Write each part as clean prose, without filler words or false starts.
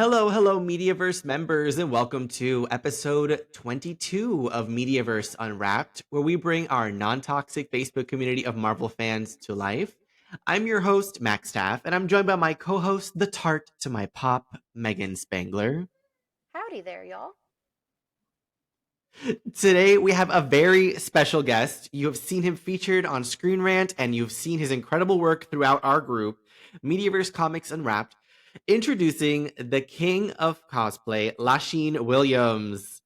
Hello, Mediaverse members, and welcome to episode 22 of Mediaverse Unwrapped, where we bring our non toxic Facebook community of Marvel fans to life. I'm your host, Max Staff, and I'm joined by my co host, the tart to my pop, Megan Spangler. Howdy there, y'all. Today, we have a very special guest. You have seen him featured on Screen Rant, and you've seen his incredible work throughout our group, Mediaverse Comics Unwrapped. Introducing the king of cosplay, Lasheen Williams.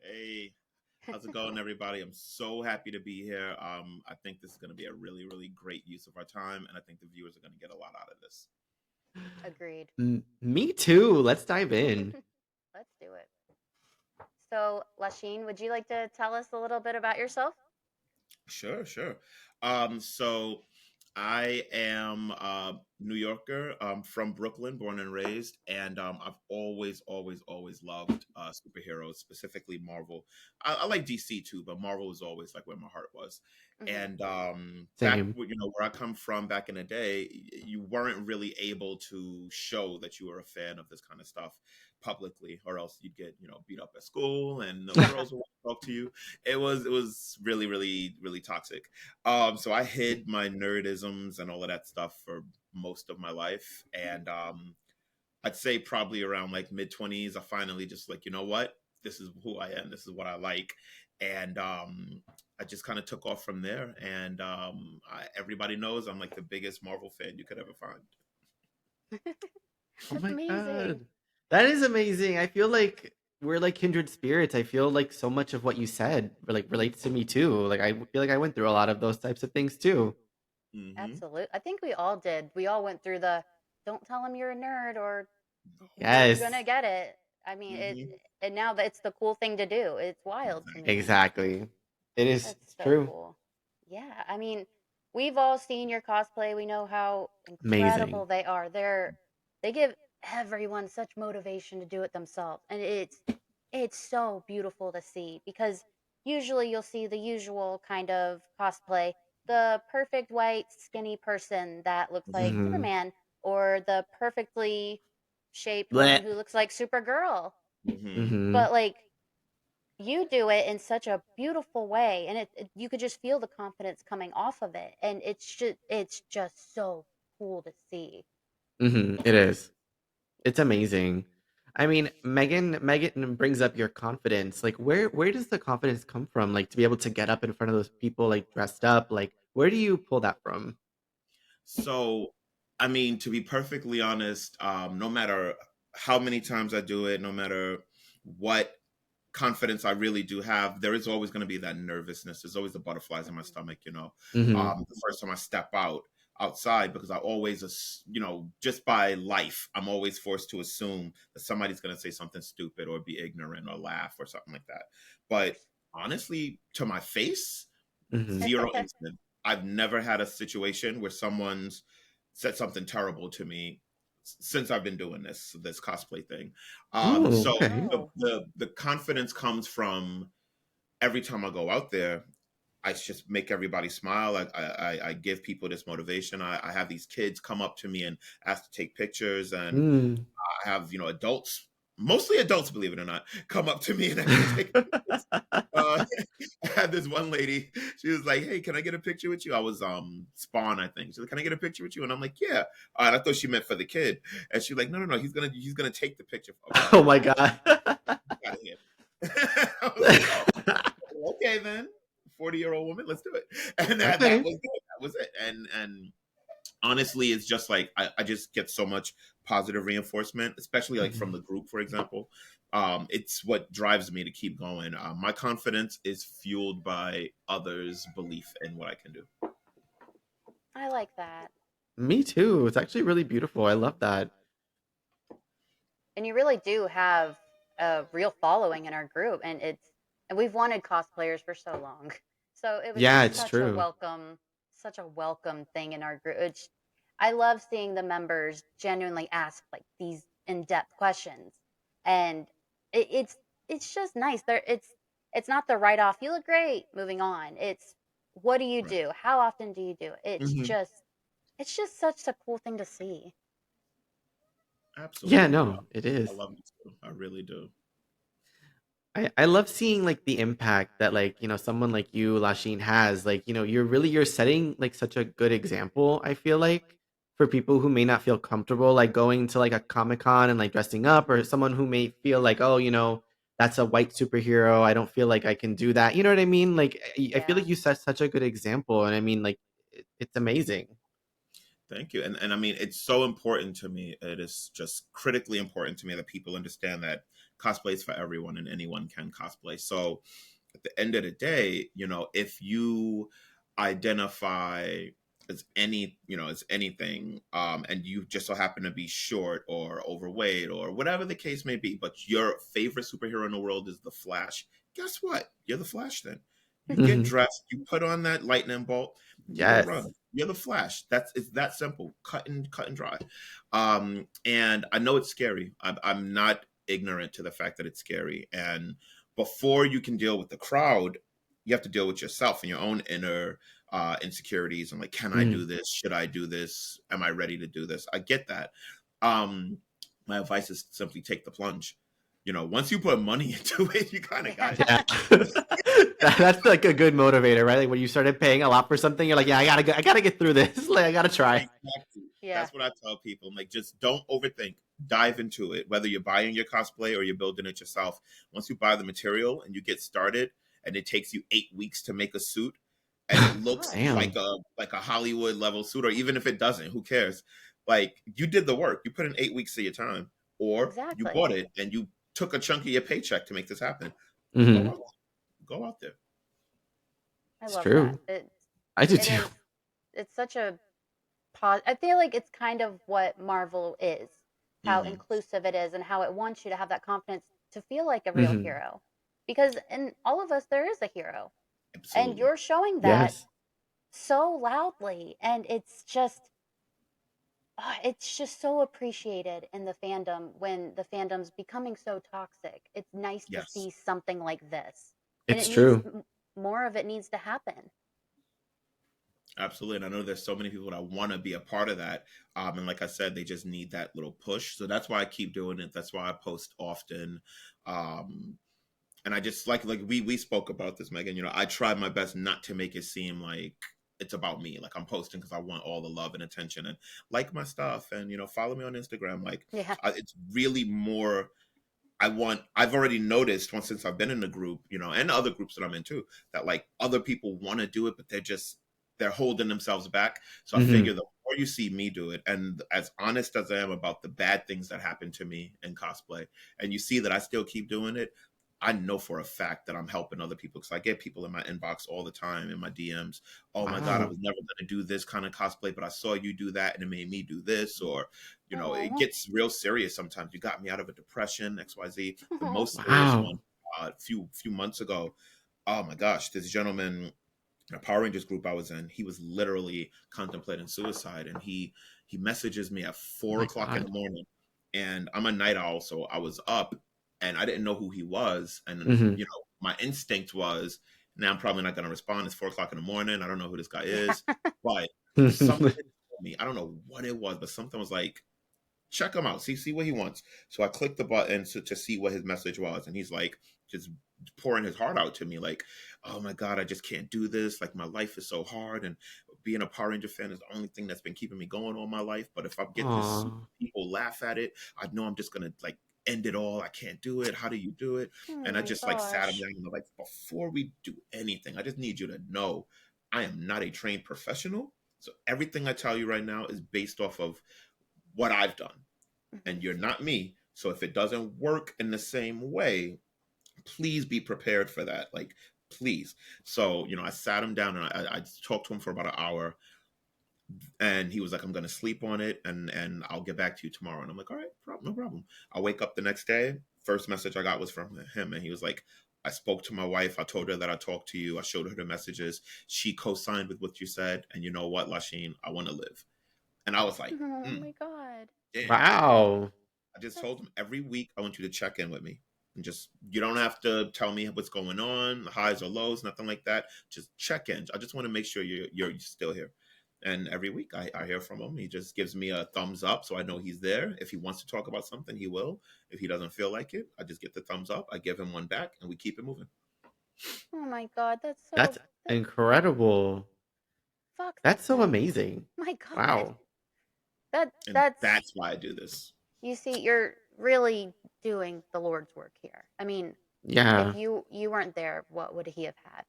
Hey, how's it going, everybody? I'm so happy to be here. I think this is going to be a really, really great use of our time, and I think the viewers are going to get a lot out of this. Agreed. Me too. Let's dive in. Let's do it. So, Lasheen, would you like to tell us a little bit about yourself? Sure. So I am a New Yorker, from Brooklyn, born and raised, and I've always loved superheroes, specifically Marvel. I like DC too, but Marvel was always like where my heart was. Mm-hmm. And back, Same. where I come from, back in the day, you weren't really able to show that you were a fan of this kind of stuff publicly, or else you'd get beat up at school, and the girls would talk to you. It was really toxic. So I hid my nerdisms and all of that stuff for most of my life. And I'd say probably around like mid 20s, I finally just like, you know what? This is who I am. This is what I like. And I just kind of took off from there. And everybody knows I'm like the biggest Marvel fan you could ever find. Oh That's my amazing. god. That is amazing. I feel like we're like kindred spirits. I feel like so much of what you said relates to me too. Like I feel like I went through a lot of those types of things too. Hmm. Absolutely. I think we all did. We all went through the don't tell them you're a nerd or Oh you're yes. gonna Yes. get it. I mean, Hmm. and now that it's the cool thing to do. It's wild to Exactly. me. Exactly. It is. That's It's so true. cool. Yeah, I mean, we've all seen your cosplay. We know how incredible Amazing. they are. They give everyone such motivation to do it themselves. And it's so beautiful to see because usually you'll see the usual kind of cosplay, the perfect white skinny person that looks like Hmm. Hmm. Superman or the perfectly shaped one Blech. who looks like Supergirl. Hmm. Hmm. But like you do it in such a beautiful way and you could just feel the confidence coming off of it and it's just so cool to see. Hmm. It is. It's amazing. I mean, Megan brings up your confidence. Like where does the confidence come from? Like to be able to get up in front of those people like dressed up? Like where do you pull that from? So, I mean, to be perfectly honest, no matter how many times I do it, no matter what confidence I really do have, there is always going to be that nervousness. There's always the butterflies in my Hmm. stomach, Mhm. the first time I step outside, because I always, just by life, I'm always forced to assume that somebody's going to say something stupid or be ignorant or laugh or something like that. Of But course. honestly, to my face, Mhm. zero incident. I've never had a situation where someone's said something terrible to me since I've been doing this cosplay thing. Oh, So okay. the, Oh. the the confidence comes from every time I go out there. I just make everybody smile. I give people this motivation. I have these kids come up to me and ask to take pictures, and Mm. I have adults, mostly adults, believe it or not, come up to me and ask to take pictures. Uh, I had this one lady. She was like, "Hey, can I get a picture with you?" I was Spawn, I think. She's like, "Can I get a picture with you?" And I'm like, "Yeah." And I thought she meant for the kid. And she's like, "No. He's gonna take the picture of me." Oh I'm my like, god. "Get out of here." I was like, "Oh, okay then." 40-year-old woman, let's do it. And that Okay. was it. That was it. And honestly, it's just like I just get so much positive reinforcement, especially like from Mhm. the group, for example. It's what drives me to keep going. My confidence is fueled by others' belief in what I can do. I like that. Me too. It's actually really beautiful. I love that. And you really do have a real following in our group and we've wanted cosplayers for so long. So it was Yeah, just it's true. such a welcome thing in our group. I love seeing the members genuinely ask like these in-depth questions. And it, it's it's just nice. It's not the write off, you look great, moving on. It's what do you Right. do? How often do you do it? Hmm. It's just such a cool thing to see. Yeah, Absolutely. no, it I is. love it too. I really do. I love seeing like the impact that like, someone like you, Lasheen, has. Like, you're setting like such a good example, I feel like, for people who may not feel comfortable like going to like a Comic-Con and like dressing up, or someone who may feel like, oh, that's a white superhero. I don't feel like I can do that. You know what I mean? Like I feel Yeah. like you set such a good example, and I mean like it's amazing. Thank you. And I mean, it's so important to me. It is just critically important to me that people understand that cosplay is for everyone and anyone can cosplay. So at the end of the day, if you identify as as anything, and you just so happen to be short or overweight or whatever the case may be, but your favorite superhero in the world is the Flash, guess what? You're the Flash then. You get Mhm. dressed, you put on that lightning bolt, you go Yes. run. You're the Flash. It's that simple, cut and dry. And I know it's scary. I'm not ignorant to the fact that it's scary. And before you can deal with the crowd, you have to deal with yourself and your own inner insecurities and like, can I Mhm. do this? Should I do this? Am I ready to do this? I get that. Um, my advice is simply take the plunge. Once you put money into it, you kind of got it. Yeah. That's like a good motivator, right? Like when you started paying a lot for something, you're like, yeah, I gotta get through this. Like I gotta try. Exactly. Yeah. That's what I tell people. I'm like, just don't overthink. Dive into it. Whether you're buying your cosplay or you're building it yourself. Once you buy the material and you get started, and it takes you 8 weeks to make a suit, and it looks Gosh. Damn. like a Hollywood level suit, or even if it doesn't, who cares? Like you did the work. You put in 8 weeks of your time, or you Exactly. bought it and you took a chunk of your paycheck to make this happen. Go Hmm. out, go out there. I It's love that. true. I do It too. is it's such a I feel like it's kind of what Marvel is, how Hmm. inclusive it is, and how it wants you to have that confidence to feel like a real Hmm. hero. Because in all of us, there is a hero, and Absolutely. you're showing that Yes. so loudly, and it's just so appreciated in the fandom when the fandom's becoming so toxic. It's nice to Yes. see something like this, and It's true. more of it needs to happen. Absolutely. And I know there's so many people that want to be a part of that. And like I said, they just need that little push. So that's why I keep doing it. That's why I post often. Um, and I just like we spoke about this, Megan. I try my best not to make it seem like it's about me. Like I'm posting because I want all the love and attention and like my stuff and follow me on Instagram. Like Yeah. it's really more I've already noticed once since I've been in the group, and other groups that I'm in too, that like other people want to do it, but they're holding themselves back. So I Hmm. figure the more you see me do it, and as honest as I am about the bad things that happen to me in cosplay, and you see that I still keep doing it, I know for a fact that I'm helping other people because I get people in my inbox all the time in my DMs. Oh my God, I Wow. was never going to do this kind of cosplay, but I saw you do that and it made me do this. Or, it Oh. gets real serious sometimes. You got me out of a depression, XYZ. The most serious one Wow. a few months ago. Oh my gosh, this gentleman a Power Rangers group I was in, he was literally contemplating suicide, and he messages me at Oh four my o'clock in God. the morning, and I'm a night owl, so I was up, and I didn't know who he was, and Hmm. my instinct was, now I'm probably not going to respond. It's 4 o'clock in the morning. I don't know who this guy Yeah. is, but something told me, I don't know what it was, but something was like, check him out, see what he wants. So I clicked the button to see what his message was, and he's like just pouring his heart out to me, like, oh my God, I just can't do this. Like my life is so hard, and being a Power Ranger fan is the only thing that's been keeping me going all my life. But if I get this, Aw. people laugh at it, I know I'm just gonna like end it all. I can't do it. How do you do it? Oh And I my just like sat him gosh. down and I'm like, before we do anything, I just need you to know I am not a trained professional. So everything I tell you right now is based off of what I've done, Mhm. and you're not me. So if it doesn't work in the same way, please be prepared for that. Like, please. So, I sat him down and I talked to him for about an hour, and he was like, I'm going to sleep on it and I'll get back to you tomorrow. And I'm like, all right, no problem. I wake up the next day. First message I got was from him. And he was like, I spoke to my wife. I told her that I talked to you. I showed her the messages. She co-signed with what you said. And you know what, Lasheen, I want to live. And I was like, Oh my god. damn. Wow. I just That's told him every week I want you to check in with me. And just you don't have to tell me what's going on, highs or lows, nothing like that. Just check in. I just want to make sure you're still here. And every week I hear from him. He just gives me a thumbs up so I know he's there. If he wants to talk about something, he will. If he doesn't feel like it, I just get the thumbs up. I give him one back and we keep it moving. Oh my God, That's incredible. fuck, That's that's so nice. amazing. My God, Wow. And that's that's why I do this. you see, you're really doing the Lord's work here. I mean, if Yeah. you weren't there, what would he have had?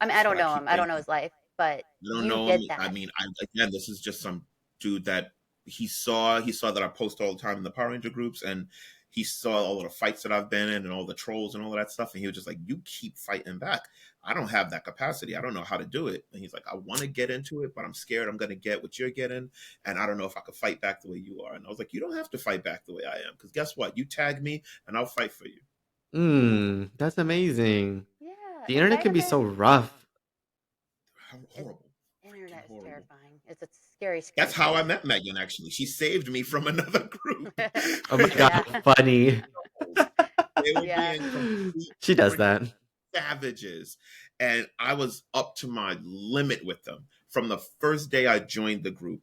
I mean, I That's don't what I know him. keep I don't know thinking. his life, but I don't you know him. did I that. mean, again, this is just some dude that he saw that I post all the time in the Power Ranger groups, and he saw all of the fights that I've been in and all the trolls and all of that stuff, and he was just like, "You keep fighting back. I don't have that capacity. I don't know how to do it." And he's like, "I want to get into it, but I'm scared I'm going to get what you're getting, and I don't know if I could fight back the way you are." And I was like, "You don't have to fight back the way I am, because guess what? You tag me, and I'll fight for you." That's amazing. Yeah, The and internet can be Megan, so rough. it, Horrible, internet freaking is horrible. terrifying. It's a scary, That's scary how I place. met Megan. Actually, she saved me from another group. Oh my god, Yeah, how funny. They were yeah, being complete She does freaking that. savages, and I was up to my limit with them from the first day I joined the group.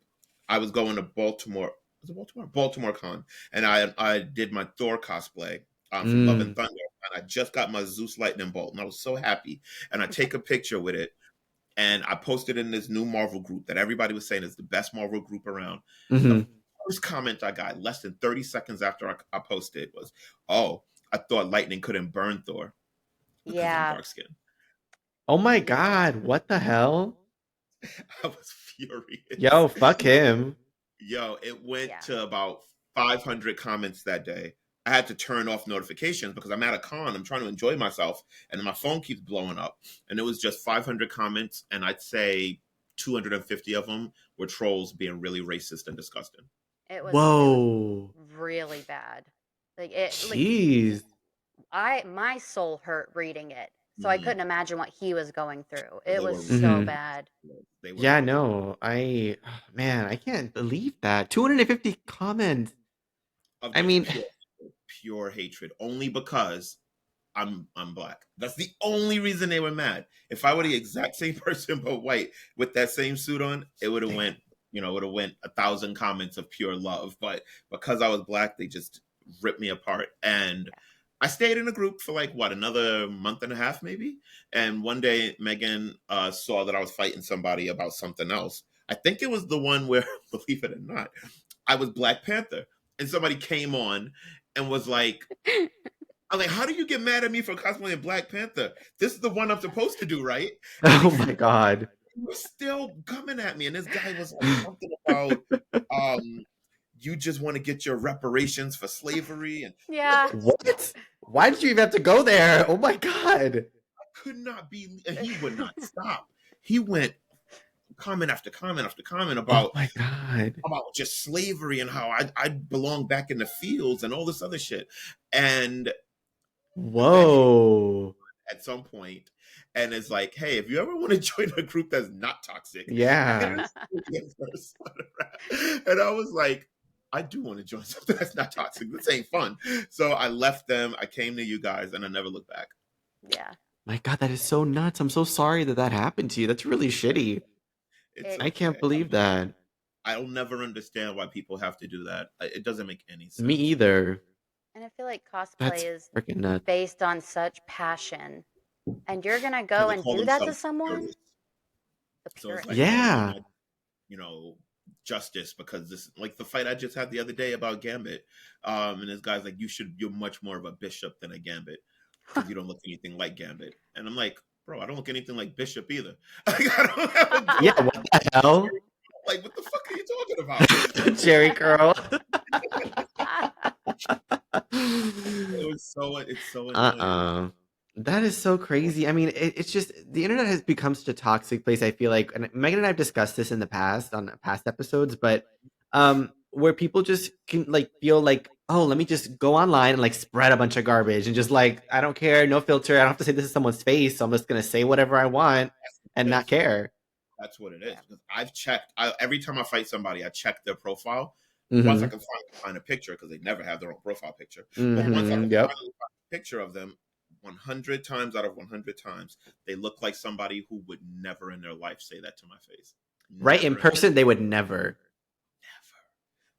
I was going to Baltimore. Was it Baltimore? Baltimore Con, and I did my Thor cosplay from Love and Mm. Thunder, and I just got my Zeus Lightning Bolt, and I was so happy. And I take a picture with it, and I posted in this new Marvel group that everybody was saying is the best Marvel group around. The Hmm. first comment I got less than 30 seconds after I posted was, "Oh, I thought lightning couldn't burn Thor because I'm yeah, dark skinned." Oh my yeah. god, what the hell? I was furious. Yo, fuck him. Yo, it went Yeah. to about 500 comments that day. I had to turn off notifications because I'm at a con. I'm trying to enjoy myself, and my phone keeps blowing up. And it was just 500 comments, and I'd say 250 of them were trolls being really racist and disgusting. It was Whoa. really bad. Like Jeez. my soul hurt reading it. So I Hmm. couldn't imagine what he was going through. It They was were so Hmm. bad. they were Yeah, rough. no. Man, I can't believe that. 250 comments. Of I just mean, pure hatred, only because I'm black. That's the only reason they were mad. If I were the exact same person but white with that same suit on, it would have damn. went, would have went 1,000 comments of pure love. But because I was black, they just ripped me apart. And I stayed in a group for like what, another month and a half maybe. And one day Megan saw that I was fighting somebody about something else. I think it was the one where, believe it or not, I was Black Panther, and somebody came on and was like, I'm like, how do you get mad at me for cosplaying Black Panther? This is the one I'm supposed to do, right? And Oh my god. he was still coming at me. And this guy was like something about um you just want to get your reparations for slavery. And like, Yeah. what the fuck? What? Why did you even have to go there? Oh my god. I could not be, and he would not stop. He went comment after comment after comment Oh about my god. just slavery and how I belong back in the fields and all this other shit. And then he Whoa. at some point and it's like, hey, if you ever want to join a group that's not toxic, Yeah. and I was like, I do want to join something that's not toxic. This ain't fun. So I left them. I came to you guys, and I never looked back. Yeah. My god, that is so nuts. I'm so sorry that that happened to you. That's really shitty. It's It I can't okay. believe that. I'll never understand why people have to do that. It doesn't make any Me sense. either. and I feel like That's cosplay is freaking nuts. based on such passion. And you're gonna Because go they and call do that to themselves someone? purists. The So it's pure like, oh, we're Yeah. not, justice because this, like the fight I just had the other day about Gambit. And this guy's like, you're much more of a bishop than a Gambit because you don't look anything like Gambit. And I'm like, bro, I don't look anything like Bishop either. Like, I don't have a Yeah, gold. what the hell? Like, what the fuck are you talking about? Jerry curl. It's so annoying. Uh-uh. That is so crazy. I mean, it's just the internet has become such a toxic place. I feel like, and Megan and I have discussed this in the past on past episodes, but where people just can like feel like, oh, let me just go online and like spread a bunch of garbage and just like, I don't care, no filter. I don't have to say this is someone's face, so I'm just gonna say whatever I want That's and what it not is. care. That's what it Yeah. is. Because I've checked. Every time I fight somebody, I check their profile. Once I Mm-hmm. can find a picture, because they never have their own profile picture. But once I Mm-hmm. can Yep. finally find a picture of them, 100 times out of 100 times, they look like somebody who would never in their life say that to my face. Right, in Never in person, they would never. never.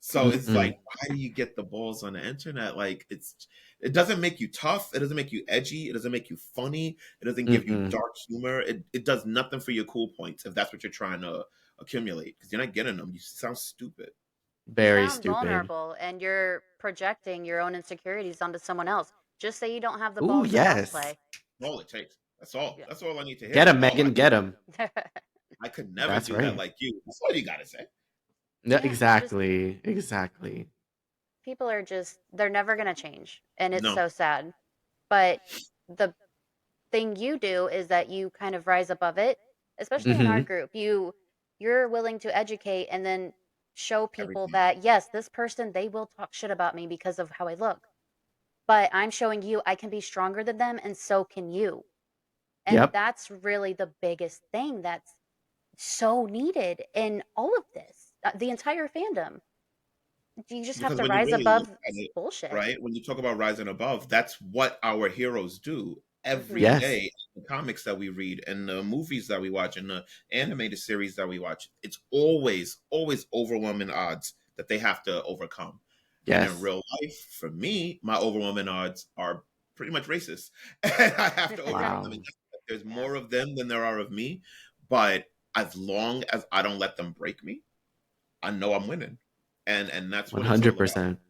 So it's Mm-mm. like, why do you get the balls on the internet? Like, it doesn't make you tough. It doesn't make you edgy. It doesn't make you funny. It doesn't give you Mm-mm. dark humor. It does nothing for your cool points if that's what you're trying to accumulate, because you're not getting them. You sound stupid. You Very sound stupid. vulnerable and you're projecting your own insecurities onto someone else. Just say you don't have the Ooh, balls to yes. cosplay. All it takes. That's all. Yeah. That's all I need to Get hear. him, Oh, Megan, get him. I could never That's do that right. like you. That's all you gotta say. Yeah, Yeah, just exactly. Exactly. people are just they're never going to change and it's No, so sad. But the thing you do is that you kind of rise above it, especially in our Mm-hmm. group. You're willing to educate and then show people everything. that yes, this person they will talk shit about me because of how I look. But I'm showing you I can be stronger than them and so can you. And Yep. that's really the biggest thing that's so needed in all of this. The entire fandom. You just have Because to when you rise really look above at it, bullshit. right? When you talk about rising above, that's what our heroes do every Mhm. Yes. day. The comics that we read and the movies that we watch and the animated series that we watch, it's always overwhelming odds that they have to overcome. And in Yes. real life, for me, my overwhelming odds are pretty much racist. And I have to overcome them. Wow. And there's Yeah. more of them than there are of me. But as long as I don't let them break me, I know I'm winning. And that's what it's all about. 100%.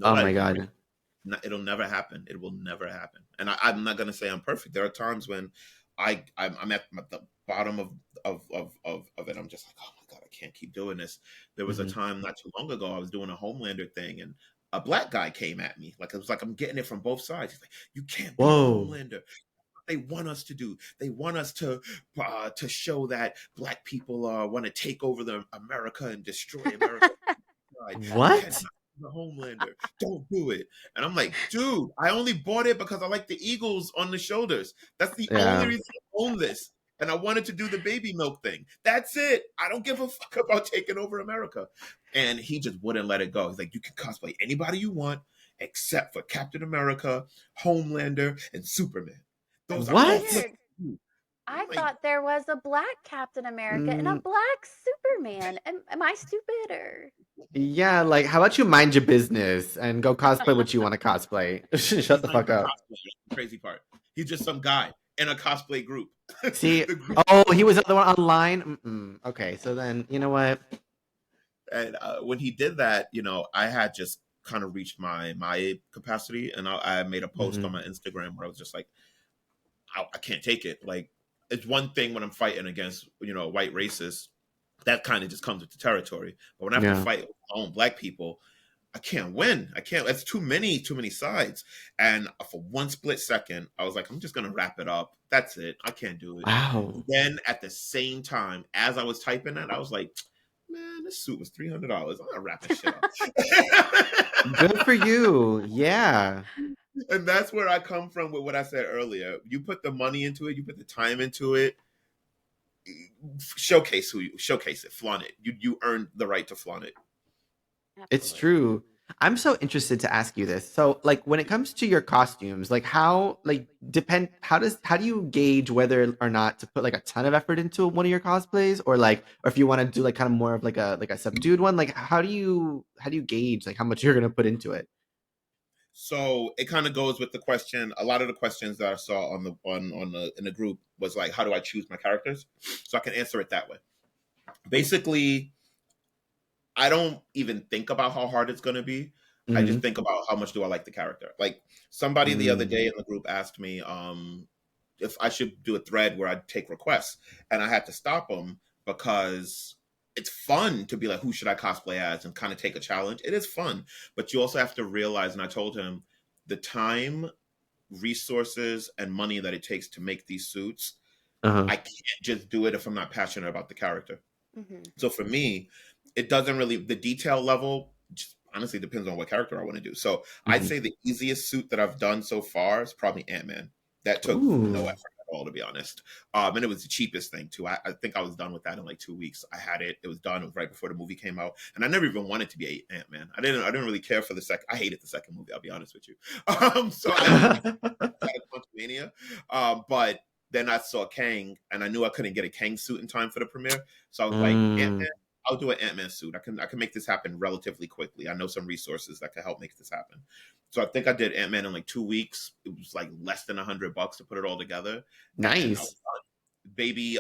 Oh Nobody my can break. God. It'll never happen. It will never happen. And I'm not gonna say I'm perfect. There are times when I'm at the bottom of it. I'm just like, oh my god, I can't keep doing this. There was a Hmm. time not too long ago I was doing a Homelander thing, and a black guy came at me. Like it was like I'm getting it from both sides. He's like, you can't be the Whoa. Homelander. They want us to do. They want us to show that black people want to take over the America and destroy America. Right. You cannot What? be the Homelander. Don't do it. And I'm like, dude, I only bought it because I like the Eagles on the shoulders. That's the only Yeah. reason I own this. And I wanted to do the baby milk thing. That's it. I don't give a fuck about taking over America. And he just wouldn't let it go. He's like, you can cosplay anybody you want except for Captain America, Homelander, and Superman. Those are That's all What? flicks. weird. And I I'm like, thought there was a black Captain America and a Mm, black Superman. Am I stupid or? yeah, like, how about you mind your business and go cosplay what you want to cosplay? Shut he's the not fuck even a up. cosplayer. That's the crazy part. He's just some guy in a cosplay group. See, The group, oh, he was the one online. Mm-mm. Okay, so then you know what? and when he did that, I had just kind of reached my capacity, and I made a post on Hmm. my Instagram where I was just like, I can't take it. Like, it's one thing when I'm fighting against white racists, that kind of just comes with the territory. But when I have to Yeah. fight my own black people, I can't win. I can't. It's too many sides. And for one split second, I was like, I'm just gonna wrap it up. That's it. I can't do it. Wow. Then at the same time, as I was typing that, I was like, man, this suit was $300. I'm not wrapping shit up. Good for you. Yeah. And that's where I come from with what I said earlier. You put the money into it, you put the time into it, showcase it, flaunt it. You earned the right to flaunt it. It's Absolutely. true. I'm so interested to ask you this. So, like, when it comes to your costumes, like, how do you gauge whether or not to put like a ton of effort into one of your cosplays, or like, or if you want to do like kind of more of like a subdued one? Like, how do you gauge like how much you're gonna put into it? So it kind of goes with the question. A lot of the questions that I saw on the in the group was like, how do I choose my characters? So I can answer it that way. Basically, I don't even think about how hard it's going to be. I just Hmm. think about how much do I like the character. Like somebody the other Mm. day in the group asked me if I should do a thread where I take requests, and I had to stop them because it's fun to be like, who should I cosplay as, and kind of take a challenge. It is fun, but you also have to realize. And I told him the time, resources, and money that it takes to make these suits. Uh-huh. I can't just do it if I'm not passionate about the character. Hmm. So for me, it doesn't really the detail level just honestly depends on what character I want to do. So I'd Hmm. say the easiest suit that I've done so far is probably Ant-Man. That took no Ooh. effort at all, to be honest. And it was the cheapest thing too. I think I was done with that in like 2 weeks. I had it. It was done. It was right before the movie came out, and I never even wanted to be Ant-Man. I didn't really care for the second. I hated the second movie. I'll be honest with you. So I didn't really care for Quantumania. But Then I saw Kang, and I knew I couldn't get a Kang suit in time for the premiere. So I was like, Mm. Ant-Man, I'll do an Ant-Man suit. I can make this happen relatively quickly. I know some resources that can help make this happen. So I think I did Ant-Man in like 2 weeks. It was like less than $100 to put it all together, and I was Nice. baby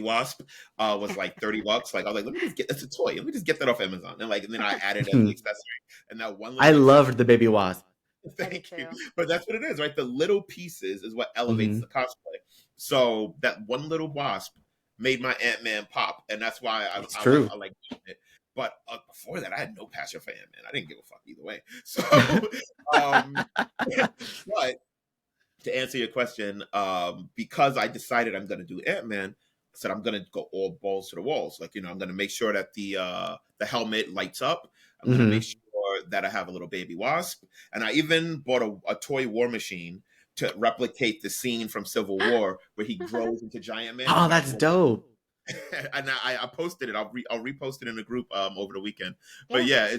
wasp was like $30. Like I was like, let me just get that's a toy. Let me just get that off Amazon. And then I added as the accessory. And that one I little accessory. loved the baby wasp. I did Thank you. too. But that's what it is, right? The little pieces is what elevates Hmm. the cosplay. So that one little wasp made my Ant-Man pop, and that's why It's true. I like it. But before that, I had no passion for Ant-Man. I didn't give a fuck either way. So, um, but to answer your question, because I decided I'm going to do Ant-Man, I said I'm going to go all balls to the walls. Like, I'm going to make sure that the helmet lights up. I'm going to make Hmm. sure that I have a little baby wasp, and I even bought a toy war machine to replicate the scene from Civil War where he grows into Giant Man. Oh, But I that's won't. dope. And I posted it. I'll repost it in the group over the weekend. But Yeah. yeah,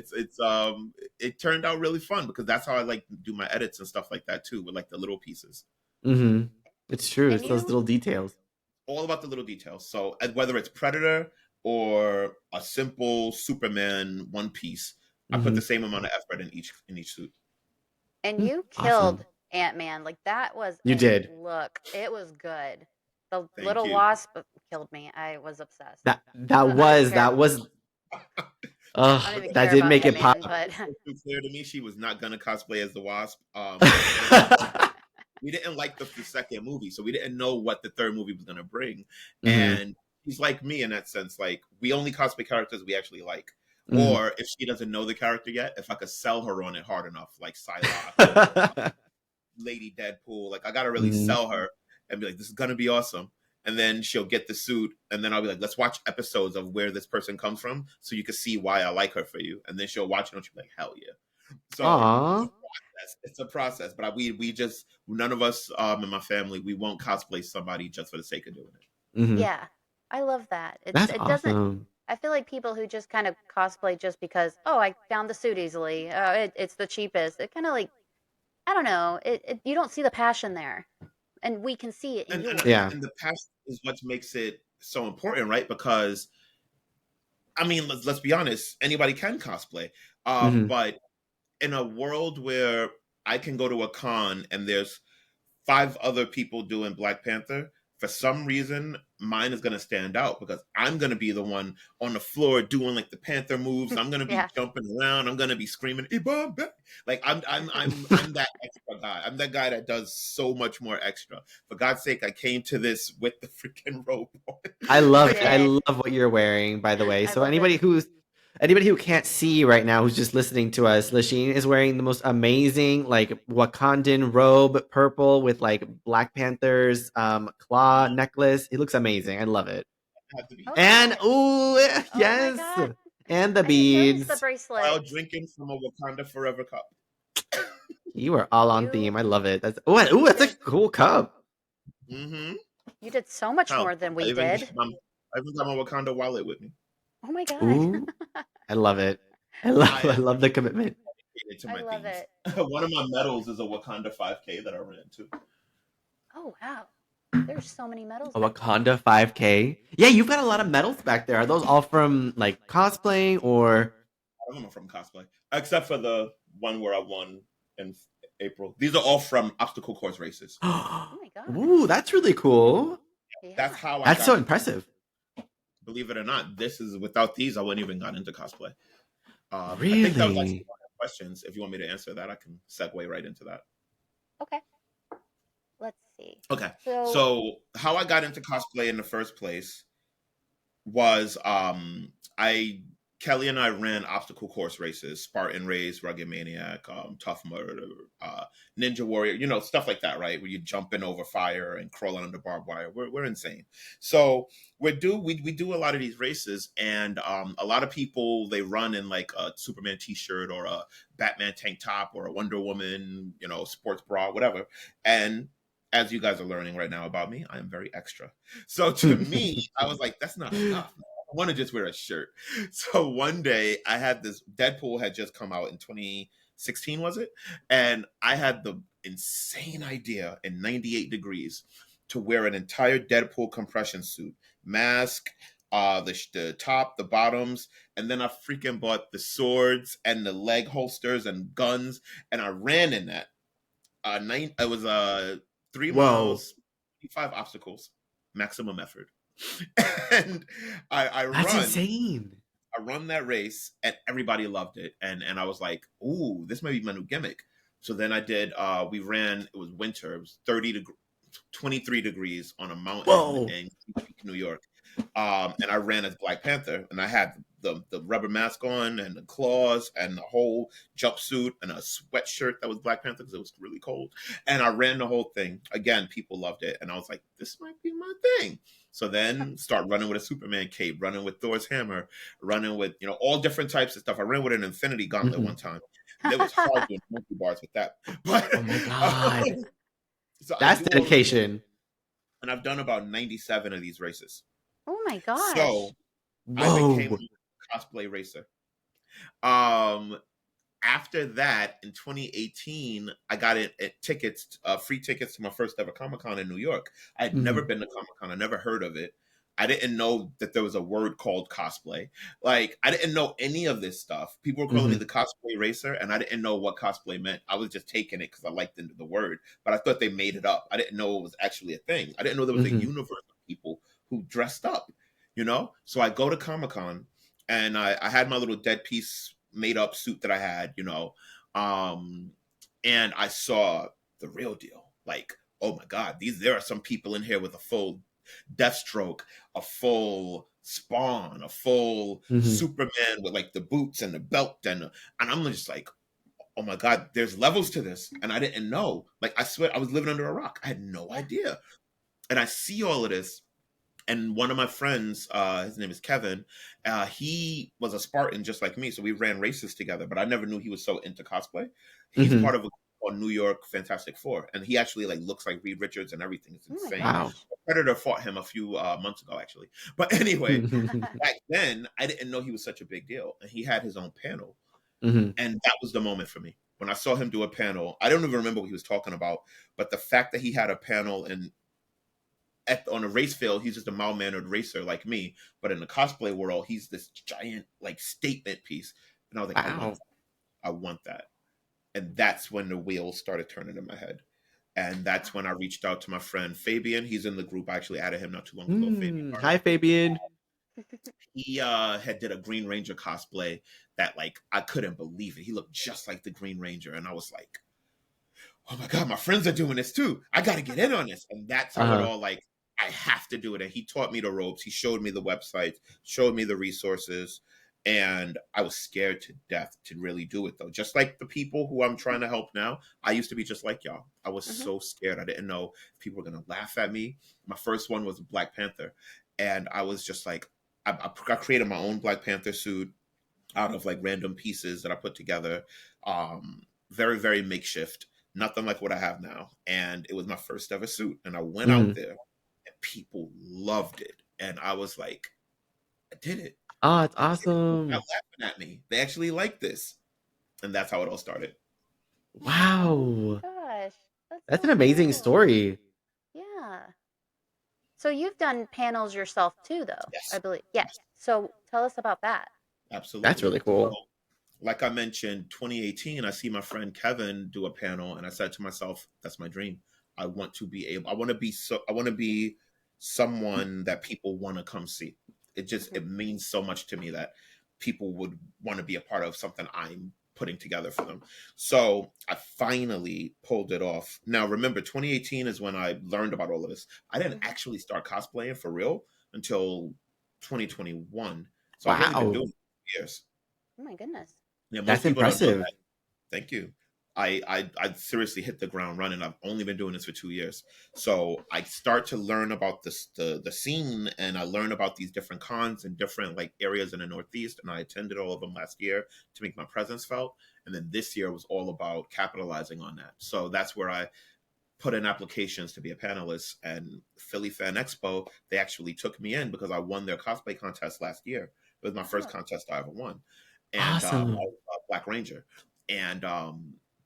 it turned out really fun because that's how I like do my edits and stuff like that too, with like the little pieces. Hmm. It's true. And It's those you little details. All about the little details. So whether it's Predator or a simple Superman one piece, I put Hmm. the same amount of effort in each suit. and you Awesome. killed Ant-Man. Like that was You a did. look. It was good. The Thank little you. wasp killed me. I was obsessed. That that I don't even was care. that was. I don't even That care did about make it pop. Ant-Man, but Too clear to me, she was not gonna cosplay as the Wasp. We didn't like the second movie, so we didn't know what the third movie was gonna bring. Hmm. And she's like me in that sense. Like we only cosplay characters we actually like. Hmm. Or if she doesn't know the character yet, if I could sell her on it hard enough, like Psylocke or Lady Deadpool, like I gotta really Hmm. sell her and be like, this is gonna be awesome. And then she'll get the suit, and then I'll be like, let's watch episodes of where this person comes from, so you can see why I like her for you. And then she'll watch it, and she'll be like, hell yeah. So Aw. it's a process, but we just none of us in my family we won't cosplay somebody just for the sake of doing it. Hmm. yeah, I love that. That's It doesn't. awesome. I feel like people who just kind of cosplay just because, oh, I found the suit easily. It's the cheapest. It kind of like, I don't know. You don't see the passion there, and we can see it in And and yours. and, Yeah. and the past is what makes it so important, right? Because I mean, let's be honest, anybody can cosplay, Hmm. but in a world where I can go to a con and there's five other people doing Black Panther, for some reason, mine is going to stand out because I'm going to be the one on the floor doing like the Panther moves. I'm going to be Yeah. jumping around. I'm going to be screaming, "Ibambe!" Like I'm that extra guy. I'm that guy that does so much more extra. For God's sake, I came to this with the freaking robe on. I You love Like, I did. love what you're wearing, by the way. I So love it. anybody who can't see right now, who's just listening to us, Lasheen is wearing the most amazing like Wakandan robe, purple with like Black Panther's claw necklace. It looks amazing. I love it. I have to be Oh And God. ooh, Oh my yes, God. and the I didn't notice the beads. while bracelets. drinking from a Wakanda Forever cup. You are all on You theme. I love it. That's a did. cool cup. Mm-hmm. You did so much Hell, more than I we even got did. my I even got my Wakanda wallet with me. Oh my God. Ooh, I love it. I I am love the commitment. dedicated to I my love themes. it. One of my medals is a Wakanda 5K that I ran too. Oh wow. There's so many medals A back there. Wakanda 5K. Yeah, you've got a lot of medals back there. Are those all from like cosplay or? All of them are from cosplay, except for the one where I won in April. These are all from obstacle course races. Oh my God. Ooh, that's really cool. That's Yeah. how I That's so got into. impressive. Believe it or not, this is without these, I wouldn't even got into cosplay. I think that was actually Really? one of the questions. If you want me to answer that, I can segue right into that. Okay. Let's see. Okay, So so how I got into cosplay in the first place was I Kelly and I ran obstacle course races, Spartan Race, Rugged Maniac, Tough Murder, Ninja Warrior, stuff like that, right? Where you're jumping over fire and crawling under barbed wire. We're insane. So we do a lot of these races, and a lot of people they run in like a Superman T-shirt or a Batman tank top or a Wonder Woman, sports bra, whatever. And as you guys are learning right now about me, I am very extra. So to me, I was like, that's not enough. I want to just wear a shirt. So one day I had this Deadpool had just come out in 2016, was it? And I had the insane idea in 98 degrees to wear an entire Deadpool compression suit, mask, the top, the bottoms, and then I freaking bought the swords and the leg holsters and guns, and I ran in that. It was 3 Whoa. miles, 5 obstacles, maximum effort, and I That's run. insane. I run that race and everybody loved it. And I was like, ooh, this might be my new gimmick. So then I did we ran, it was winter, it was 23 degrees on a mountain Whoa. in New York. And I ran as Black Panther, and I had the rubber mask on and the claws and the whole jumpsuit and a sweatshirt that was Black Panther because it was really cold. And I ran the whole thing. Again, people loved it, and I was like, this might be my thing. So then start running with a Superman cape, running with Thor's hammer, running with all different types of stuff. I ran with an Infinity Gauntlet one time. It was hard doing monkey bars with that, but Oh my God. so I That's do all of this, dedication. and I've done about 97 of these races. Oh my gosh. So I became Whoa. a cosplay racer. Um, After that, in 2018, I got tickets, free tickets to my first ever Comic Con in New York. I had never Mhm. been to Comic Con. I never heard of it. I didn't know that there was a word called cosplay. Like, I didn't know any of this stuff. People were calling me Mhm. the cosplay racer, and I didn't know what cosplay meant. I was just taking it because I liked the word, but I thought they made it up. I didn't know it was actually a thing. I didn't know there was a Mhm. universe of people who dressed up. So I go to Comic Con, and I had my little dead piece made up suit that I had. Um, and I saw the real deal. Like, oh my God, there are some people in here with a full Deathstroke, a full Spawn, a full Mhm. Superman with like the boots and the belt, and I'm just like, oh my God, there's levels to this, and I didn't know. Like, I swear, I was living under a rock. I had no Yeah. idea, and I see all of this, and one of my friends, his name is Kevin, he was a Spartan just like me, so we ran races together, but I never knew he was so into cosplay. He's Mhm. part of a New York Fantastic Four, and he actually like looks like Reed Richards and everything. It's Oh my insane. Wow. gosh. Predator fought him a few months ago, actually. But anyway, back then I didn't know he was such a big deal, and he had his own panel, Mhm. and that was the moment for me when I saw him do a panel. I don't even remember what he was talking about, but the fact that he had a panel and on a race field, he's just a mild mannered racer like me. But in the cosplay world, he's this giant like statement piece. And I was like, Wow. I want that. And that's when the wheels started turning in my head. And that's when I reached out to my friend Fabian. He's in the group. I actually added him not too long ago. Fabian Hi, Barber. Fabian. He had did a Green Ranger cosplay that like I couldn't believe it. He looked just like the Green Ranger, and I was like, oh my God, my friends are doing this too. I got to get in on this. And that's how it Uh-huh. all like, I have to do it. And he taught me the ropes. He showed me the website, showed me the resources. And I was scared to death to really do it though. Just like the people who I'm trying to help now, I used to be just like y'all. I was Hmm. so scared. I didn't know if people were going to laugh at me. My first one was Black Panther. And I was just like, I created my own Black Panther suit out of like random pieces that I put together. Very, very makeshift, nothing like what I have now. And it was my first ever suit. And I went out Mhm. there and people loved it. And I was like, I did it. Oh, it's I did it. They're not awesome. laughing at me. They actually like this. And that's how it all started. Oh Wow. my gosh. That's That's so an amazing cool. story. Yeah. So you've done panels yourself too, though, I Yes. believe. Yeah. Yes. So tell us about that. That's Absolutely. really So, cool. like I mentioned, 2018, I see my friend Kevin do a panel, and I said to myself, "That's my dream. I want to be able. I want to be so. I want to be someone that people want to come see. Hmm. It means so much to me that people would want to be a part of something I'm putting together for them. So I finally pulled it off. Now, remember, 2018 is when I learned about all of this. I didn't Hmm. actually start cosplaying for real until 2021. So I've only been Wow. doing it for years. Oh my goodness. Yeah, most That's people don't know impressive. that. Thank you. I seriously hit the ground running. I've only been doing this for 2 years, so I start to learn about the scene, and I learn about these different cons and different like areas in the Northeast, and I attended all of them last year to make my presence felt. And then this year was all about capitalizing on that. So that's where I put in applications to be a panelist. And Philly Fan Expo, they actually took me in because I won their cosplay contest last year. It was my first Oh. contest I ever won, and I Awesome. was Black Ranger. And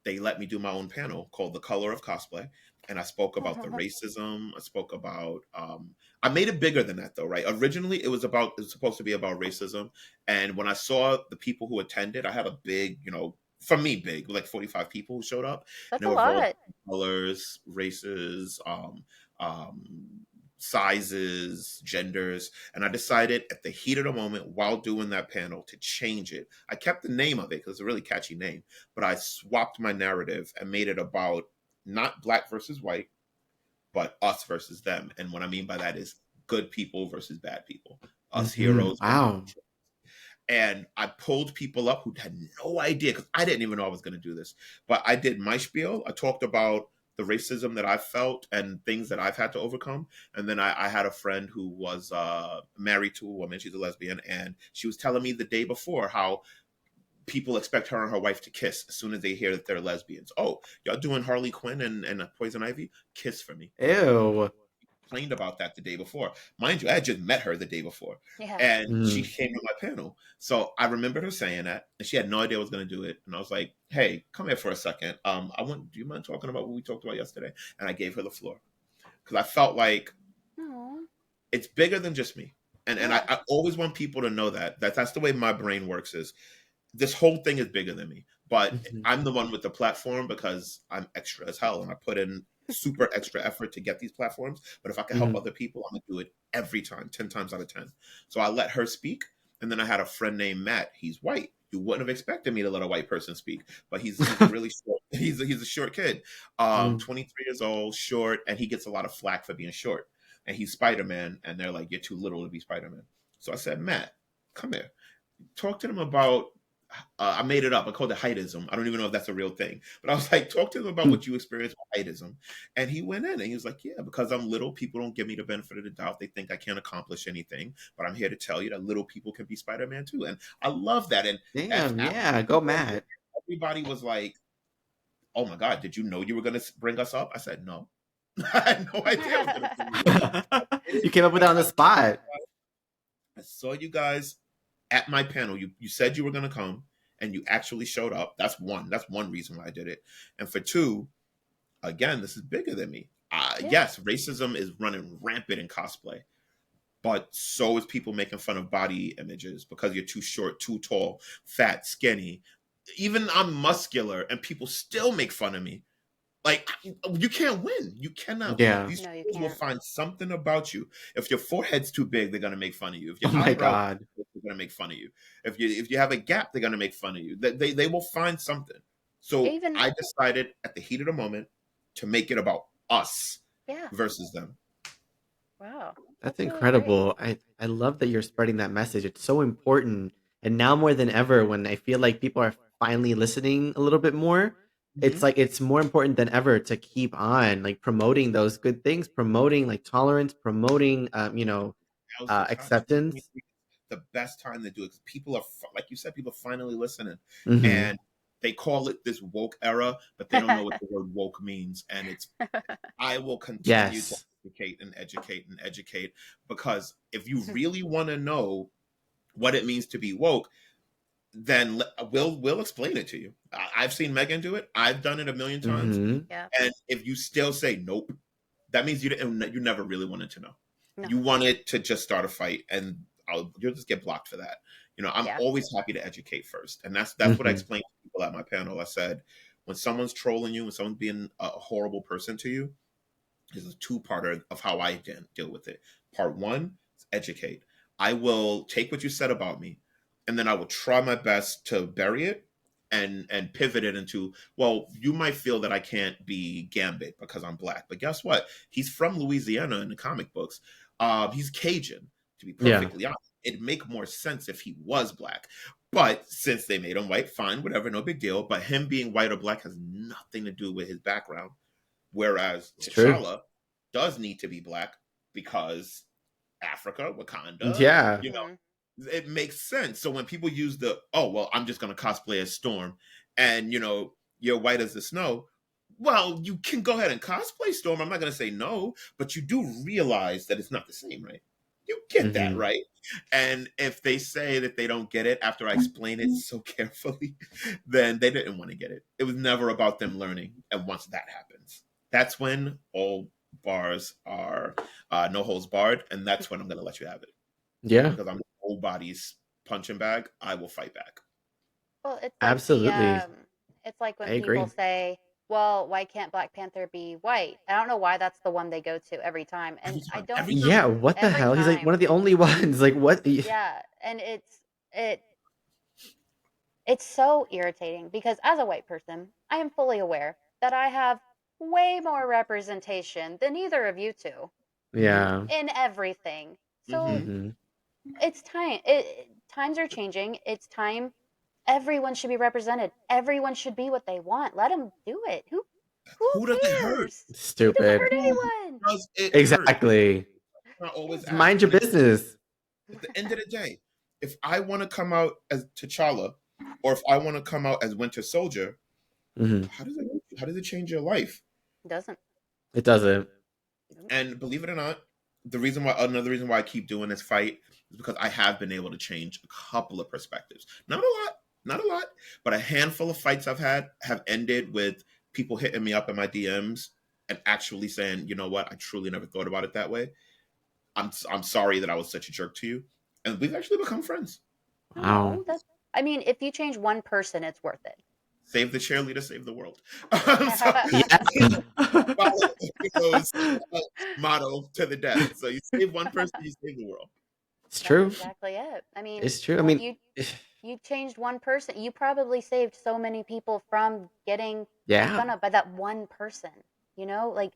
they let me do my own panel called The Color of Cosplay. And I spoke about the racism. I spoke about I made it bigger than that though, right? Originally it was supposed to be about racism. And when I saw the people who attended, I had a big, for me big, like 45 people who showed up. That's And a they were of all lot. colors, races, um sizes, genders, and I decided at the heat of the moment while doing that panel to change it. I kept the name of it because it's a really catchy name, but I swapped my narrative and made it about not black versus white, but us versus them. And what I mean by that is good people versus bad people, us heroes. Wow. And I pulled people up who had no idea because I didn't even know I was going to do this. But I did my spiel. I talked about the racism that I felt and things that I've had to overcome. And then I had a friend who was married to a woman. She's a lesbian. And she was telling me the day before how people expect her and her wife to kiss as soon as they hear that they're lesbians. Oh, y'all doing Harley Quinn and Poison Ivy? Kiss for me. Ew. Complained about that the day before. Mind you, I had just met her the day before. Yeah. And she Mm. came to my panel. So I remembered her saying that, and she had no idea I was going to do it. And I was like, hey, come here for a second. Do you mind talking about what we talked about yesterday? And I gave her the floor. Because I felt like Aw. it's bigger than just me. And Yeah. I always want people to know that's the way my brain works is this whole thing is bigger than me. But Mhm. I'm the one with the platform because I'm extra as hell and I put in super extra effort to get these platforms. But if I can help Mhm. other people, I'm gonna do it every time, 10 times out of 10. So I let her speak. And then I had a friend named Matt. He's white. You wouldn't have expected me to let a white person speak, but he's a really short, he's a short kid, Mm. 23 years old, short, and he gets a lot of flack for being short. And he's Spider-Man, and they're like, you're too little to be Spider-Man. So I said, Matt, come here, talk to them about I made it up. I called it heightism. I don't even know if that's a real thing. But I was like, talk to him about what you experienced with heightism. And he went in and he was like, yeah, because I'm little, people don't give me the benefit of the doubt. They think I can't accomplish anything. But I'm here to tell you that little people can be Spider-Man too. And I love that. And Damn, after yeah, go Matt. everybody was like, oh my God, did you know you were going to bring us up? I said, no. I had no idea I was going to bring you up. You came up with it on the spot. I saw you guys at my panel. You said you were going to come and you actually showed up. That's one. That's one reason why I did it. And for two, again, this is bigger than me. Yeah. Yes, racism is running rampant in cosplay, but so is people making fun of body images because you're too short, too tall, fat, skinny. Even I'm muscular and people still make fun of me. Like, you can't win. You cannot. Yeah. These No, you people will can't. find something about you. If your forehead's too big, they're gonna make fun of you. If Oh your my eyebrows, god. they're gonna make fun of you. If you have a gap, they're gonna make fun of you. They will find something. So Even I decided at the heat of the moment to make it about us yeah. versus them. Wow. That's That's really great. incredible. I love that you're spreading that message. It's so important. And now more than ever, when I feel like people are finally listening a little bit more, it's Mhm. like it's more important than ever to keep on like promoting those good things, promoting like tolerance, promoting Now's the time. acceptance. The best time to do it because people are, like you said, people are finally listening, Hmm. and they call it this woke era, but they don't know what the word woke means. And it's I will continue to Yes. educate and educate and educate because if you really want to know what it means to be woke, then we'll explain it to you. I've seen Megan do it. I've done it a million times. Hmm. Yeah. And if you still say nope, that means you never really wanted to know. No. You wanted to just start a fight, and you'll just get blocked for that. I'm Yeah. always happy to educate first, and that's what I Hmm. explained to people at my panel. I said, when someone's trolling you, when someone's being a horrible person to you, is a two-parter of how I deal with it. Part one is educate. I will take what you said about me, and then I will try my best to bury it and pivot it into, well, you might feel that I can't be Gambit because I'm black, but guess what? He's from Louisiana in the comic books. He's Cajun, to be Yeah. perfectly honest. It'd make more sense if he was black. But since they made him white, fine, whatever, no big deal. But him being white or black has nothing to do with his background. Whereas It's true. T'Challa does need to be black because Africa, Wakanda, Yeah. Hmm. it makes sense. So when people use oh, well, I'm just going to cosplay as Storm and, you're white as the snow. Well, you can go ahead and cosplay Storm. I'm not going to say no, but you do realize that it's not the same, right? You get that, Mm-hmm. right? And if they say that they don't get it after I explain it so carefully, then they didn't want to get it. It was never about them learning. And once that happens, that's when all bars are no holds barred. And that's when I'm going to let you have it. Yeah, Because I'm nobody's punching bag. I will fight back. Well, absolutely. it's like I when people agree. say, "Well, why can't Black Panther be white?" I don't know why that's the one they go to every time, Every and I time. don't Every time. Yeah, what the every hell? He's like one time. of the only ones. Like what? Yeah, and it it's so irritating because as a white person, I am fully aware that I have way more representation than either of you two Mm-hmm. Yeah. in everything. So Mm-hmm. Mm-hmm. it's time. Times are changing. It's time. Everyone should be represented. Everyone should be what they want. Let them do it. Who Who does it hurt? cares? It doesn't Stupid. hurt Who anyone. does it hurt? Exactly. I always Just ask mind your when it, business. at the end of the day, if I want to come out as T'Challa, or if I want to come out as Winter Soldier, Hmm. how does it change your life? It doesn't. It doesn't. And believe it or not, the reason why another reason why I keep doing this fight is because I have been able to change a couple of perspectives. Not a lot, but a handful of fights I've had have ended with people hitting me up in my DMs and actually saying, "You know what? I truly never thought about it that way. I'm sorry that I was such a jerk to you." And we've actually become friends. Wow. No, that's. I mean, if you change one person, it's worth it. Save the cheerleader, save the world. So Yeah. follow those motto to the death. So you save one person, you save the world. It's That's true. exactly it. I mean, It's true. I mean, you changed one person. You probably saved so many people from getting made yeah, fun of by that one person. You know, like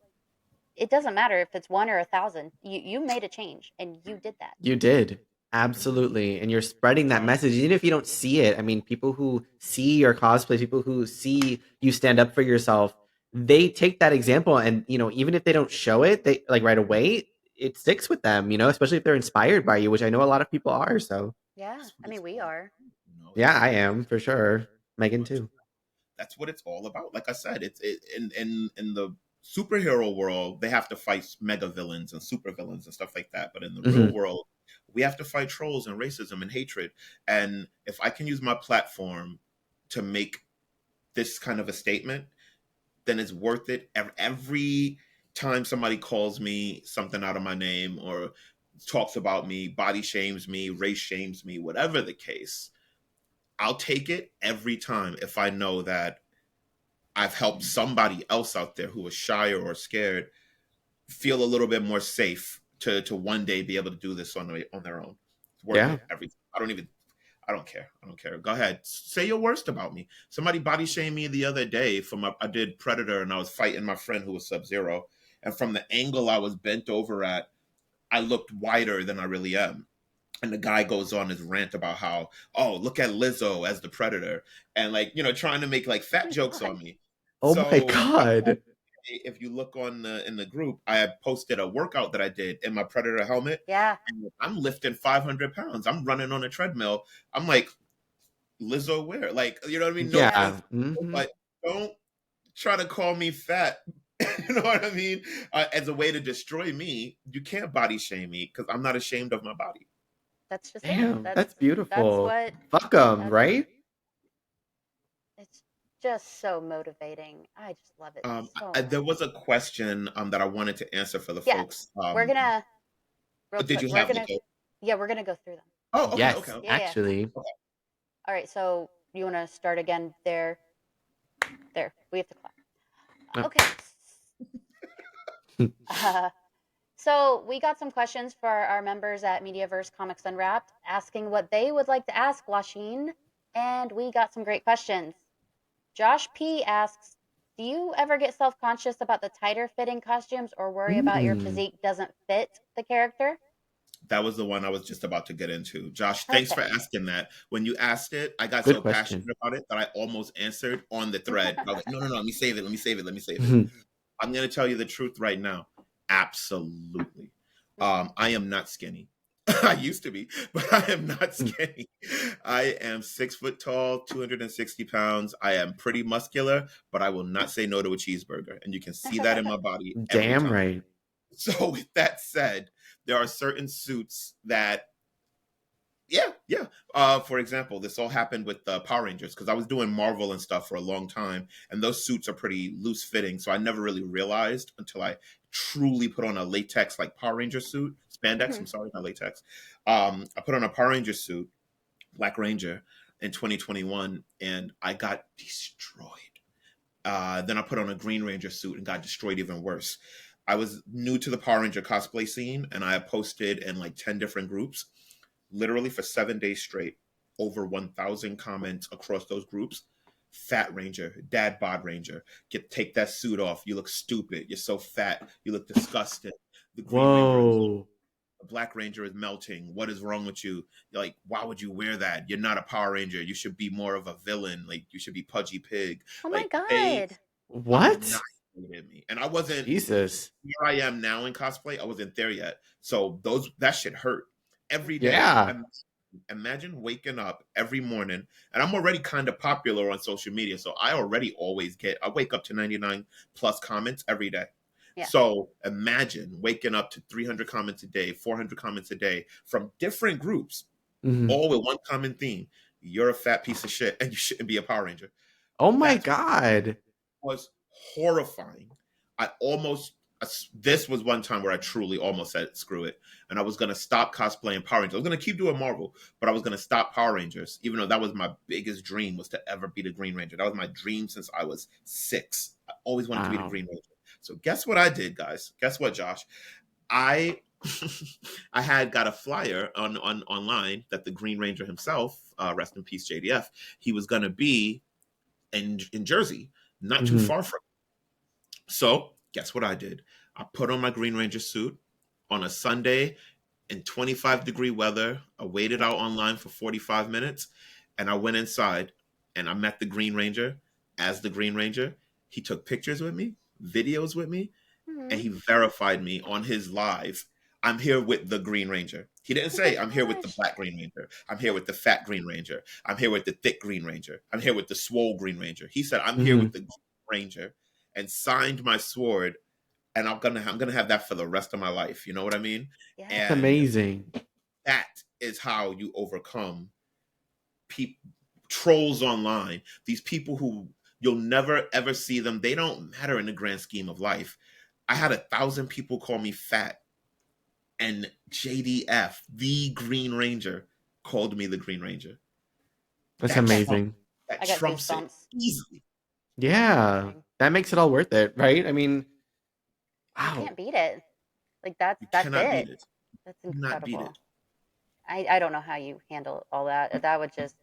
it doesn't matter if it's one or 1,000. You made a change, and you did that. you did. Mhm. Absolutely. And you're spreading that Um, message, even if you don't see it. I mean, people who see your cosplay, people who see you stand up for yourself, they take that example and, even if they don't show it, they like right away, it sticks with them, especially if they're inspired by you, which I know a lot of people are. So, Yeah, that's what I it's mean, we all are. about. yeah, I That's am for sure. Megan what too. that's what it's all about. Like I said, in the superhero world, they have to fight mega villains and super villains and stuff like that. But in the real Hmm. world, we have to fight trolls and racism and hatred. And if I can use my platform to make this kind of a statement, then it's worth it. Every time somebody calls me something out of my name or talks about me, body shames me, race shames me, whatever the case, I'll take it every time if I know that I've helped somebody else out there who was shy or scared feel a little bit more safe to one day be able to do this on their own. It's worth Yeah. it. I don't care. I don't care. Go ahead. Say your worst about me. Somebody body shamed me the other day I did Predator and I was fighting my friend who was Sub-Zero. And from the angle I was bent over at, I looked wider than I really am. And the guy goes on his rant about how, oh, look at Lizzo as the Predator, and like, trying to make like fat jokes on me. Oh my So God. if you look on in the group, I had posted a workout that I did in my Predator helmet, Yeah. and I'm lifting 500 pounds. I'm running on a treadmill. I'm like, Lizzo, where? Like, you know what I mean? No Yeah. offense, Yeah. Hmm. but don't try to call me fat. You know what I mean? As a way to destroy me, you can't body shame me because I'm not ashamed of my body. That's just it. Damn, that's That's beautiful. what Fuck them, that's right? it's just so motivating. I just love it so There much. was a question that I wanted to answer for the Yeah. folks. We're gonna real Did quick. you We're have gonna the? yeah, we're gonna go through them. Oh, okay, okay, Yes, okay. Yeah, yeah. actually. Okay. All right, so you want to start again there? There. We have to clap. Oh. Okay. Uh, so we got some questions for our members at Mediaverse Comics Unwrapped asking what they would like to ask Lasheen, and we got some great questions. Josh P asks, do you ever get self-conscious about the tighter fitting costumes or worry about your Mm, physique doesn't fit the character? That was the one I was just about to get into. Josh, thanks for Perfect. asking that. When you asked it, I got good so question. passionate about it that I almost answered on the thread. I was like, no, no, no, let me save it. Let me save it. Let me save it. I'm going to tell you the truth right now. Absolutely. I am not skinny. I used to be, but I am not skinny. I am 6 foot tall, 260 pounds. I am pretty muscular, but I will not say no to a cheeseburger. And you can see that in my body every Damn time. right. So, with that said, there are certain suits that, yeah. For example, this all happened with the Power Rangers because I was doing Marvel and stuff for a long time, and those suits are pretty loose fitting. So I never really realized until I truly put on a latex like Power Ranger suit, spandex. Hmm. I'm sorry, not latex. I put on a Power Ranger suit, Black Ranger, in 2021, and I got destroyed. Then I put on a Green Ranger suit and got destroyed even worse. I was new to the Power Ranger cosplay scene, and I posted in like 10 different groups, literally for 7 days straight, over 1,000 comments across those groups. Fat Ranger, Dad Bod Ranger, take that suit off. You look stupid. You're so fat. You look disgusting. The Green Ranger is, Whoa. the Black Ranger is melting. What is wrong with you? You're like, why would you wear that? You're not a Power Ranger. You should be more of a villain. Like, you should be Pudgy Pig. Oh my Like, they God. What? annihilated me. And I wasn't, Jesus. here I am now in cosplay. I wasn't there yet. So that shit hurt every day. Yeah. Imagine waking up every morning, and I'm already kind of popular on social media, so I already I wake up to 99 plus comments every day. Yeah. So imagine waking up to 300 comments a day, 400 comments a day from different groups, Mhm. all with one common theme: you're a fat piece of shit, and you shouldn't be a Power Ranger. Oh my That's God. was horrifying. I almost, this was one time where I truly almost said screw it, and I was going to stop cosplaying Power Rangers. I was going to keep doing Marvel, but I was going to stop Power Rangers, even though that was my biggest dream, was to ever be the Green Ranger. That was my dream since I was 6. I always wanted to be the Wow. Green Ranger. So guess what I did, guys? Guess what, Josh? I I had got a flyer on online that the Green Ranger himself, rest in peace JDF, he was going to be in Jersey, not too Mhm. far from. So guess what I did? I put on my Green Ranger suit on a Sunday in 25-degree weather. I waited out online for 45 minutes, and I went inside and I met the Green Ranger as the Green Ranger. He took pictures with me, videos with me, and Mhm. he verified me on his live. I'm here with the Green Ranger. He didn't Oh my say I'm here with the gosh. Black Green Ranger. I'm here with the fat Green Ranger. I'm here with the thick Green Ranger. I'm here with the swole Green Ranger. He said I'm here with Mhm. the Green Ranger, and signed my sword. And I'm gonna have that for the rest of my life. You know what I mean? That's Yes. And amazing. that is how you overcome trolls online. These people who you'll never ever see them. They don't matter in the grand scheme of life. I had 1,000 people call me fat, and JDF, the Green Ranger, called me the Green Ranger. That's I That got trump amazing. that I got trumps it goosebumps. easily. That's Yeah. amazing. That makes it all worth it, right? I mean, You wow. can't beat it. Like You that's cannot it. beat it. That's You cannot beat incredible. it. I don't know how you handle all that. That would just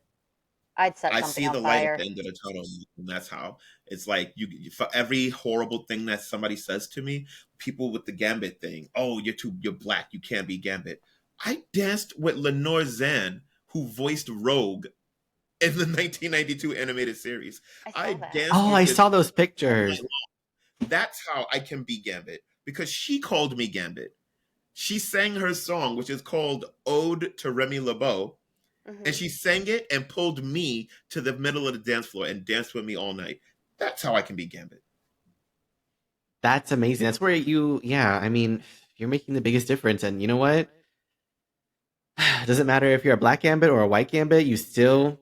I'd set I something see on the light at fire. the end of the tunnel, and that's how it's like. For every horrible thing that somebody says to me, people with the Gambit thing. Oh, you're black. You can't be Gambit. I danced with Lenore Zan, who voiced Rogue in the 1992 animated series. I I saw that. danced Oh, with I this saw those all night pictures. long. That's how I can be Gambit because she called me Gambit. She sang her song, which is called "Ode to Remy LeBeau," and Hmm. she sang it and pulled me to the middle of the dance floor and danced with me all night. That's how I can be Gambit. That's amazing. That's where yeah, I mean, you're making the biggest difference. And you know what? It doesn't matter if you're a black gambit or a white gambit, you still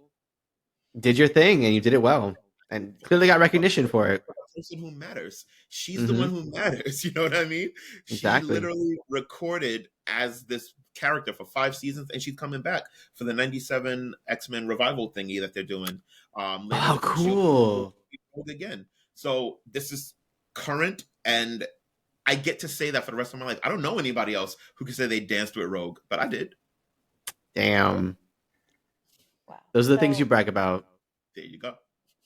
did your thing and you did it well. And clearly got recognition for it. For the person who matters. She's the one Hmm. who matters. You know what I mean? She Exactly. literally recorded as this character for 5 seasons, and she's coming back for the 97 X-Men revival thingy that they're doing later Oh, this year. She'll cool. be Rogue again. So this is current, and I get to say that for the rest of my life. I don't know anybody else who can say they danced with Rogue, but I did. Damn. Wow. Those are the things you So brag about. There you go.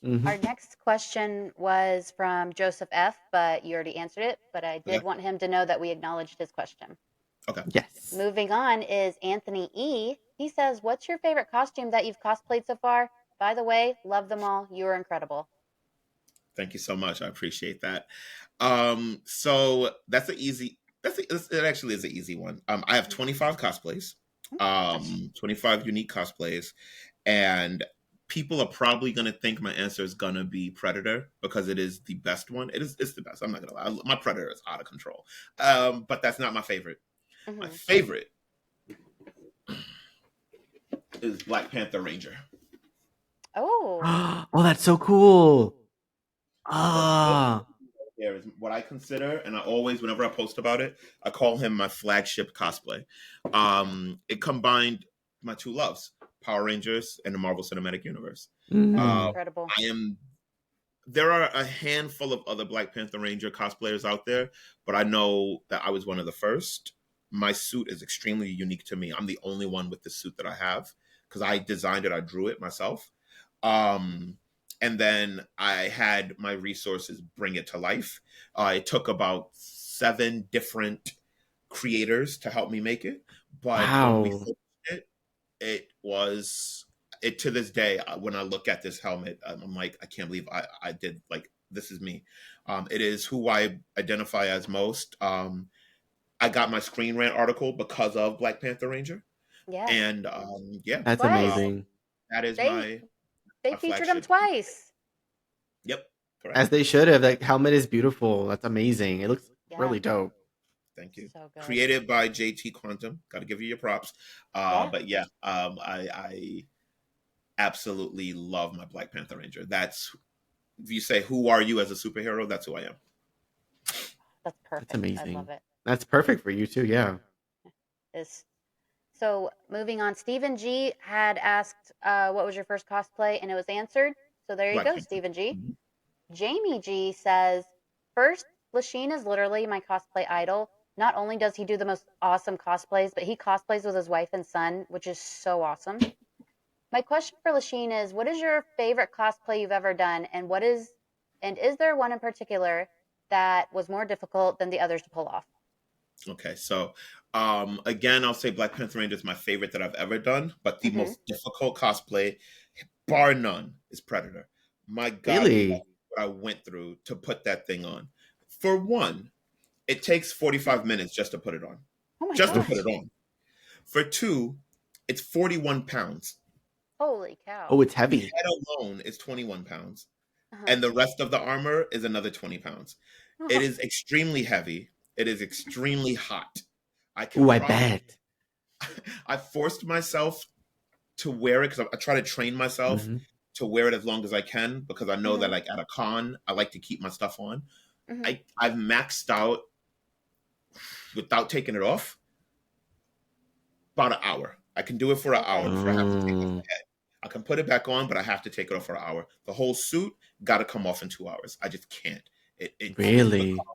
Hmm. our next question was from Joseph F, but you already answered it. But I Okay. did want him to know that we acknowledged his question. Okay. Yes. Moving on is Anthony E. He says, "What's your favorite costume that you've cosplayed so far? By the way, love them all. You are incredible." Thank you so much. I appreciate that. So that's an easy. It actually is an easy one. I have 25 cosplays, Oh my gosh. 25 unique cosplays, and people are probably gonna think my answer is gonna be Predator because it is the best one. It's the best. I'm not gonna lie. My Predator is out of control. But that's not my favorite. My Hmm. favorite is Black Panther Ranger. Oh, Oh, that's so cool. So this Ah, here is what I consider, and I always, whenever I post about it, I call him my flagship cosplay. It combined my two loves, Power Rangers and the Marvel Cinematic Universe. that's Uh, mm, incredible. I am. There are a handful of other Black Panther Ranger cosplayers out there, but I know that I was one of the first. My suit is extremely unique to me. I'm the only one with the suit that I have because I designed it, I drew it myself. Um, and then I had my resources bring it to life. It took about 7 different creators to help me make it, but when we wow. finished it, it was it to this day. When I look at this helmet, I'm like, I can't believe I did like this is me. It is who I identify as most. I got my Screen Rant article because of Black Panther Ranger, Yeah, and yeah, That's uh, twice. amazing. that is They they my featured him flagship. twice. Yep, correct. As they should have. That helmet is beautiful. That's amazing. It looks Yeah, really dope. Thank you. so good. Created by JT Quantum. Got to give you your props. Yeah, But yeah, I absolutely love my Black Panther Ranger. That's if you say who are you as a superhero, that's who I am. that's That's perfect. I love amazing. it. That's perfect for you too. Yeah. Is So moving on, Stephen G had asked, "What was your first cosplay?" and it was answered. So there you Black go, Panther. Stephen G. Mhm. Jamie G says, "First, Lasheen is literally my cosplay idol. Not only does he do the most awesome cosplays, but he cosplays with his wife and son, which is so awesome. My question for Lasheen is, what is your favorite cosplay you've ever done, and is there one in particular that was more difficult than the others to pull off?" Okay, so again, I'll say Black Panther Ranger is my favorite that I've ever done, but the Hmm. most difficult cosplay, bar none, is Predator. My God, Really? what I went through to put that thing on. For one, it takes 45 minutes just to put it on. Oh my Just to put Oof. it gosh! on. For two, it's 41 pounds. Holy Oh, cow! it's The heavy. head alone is 21 pounds. Uh-huh. And the rest of the armor is another 20 pounds. It is extremely heavy. It is extremely hot. I can Ooh, I probably, bet. I forced myself to wear it because I try to train myself Hmm. to wear it as long as I can because I know that Hmm. like at a con, I like to keep my stuff on. Hmm. I've maxed out without taking it off about an hour. I can do it for an hour Okay. before I have to take off Mm, the head. I can put it back on, but I have to take it off for an hour. The whole suit got to come off in 2 hours. I just can't. It really? becomes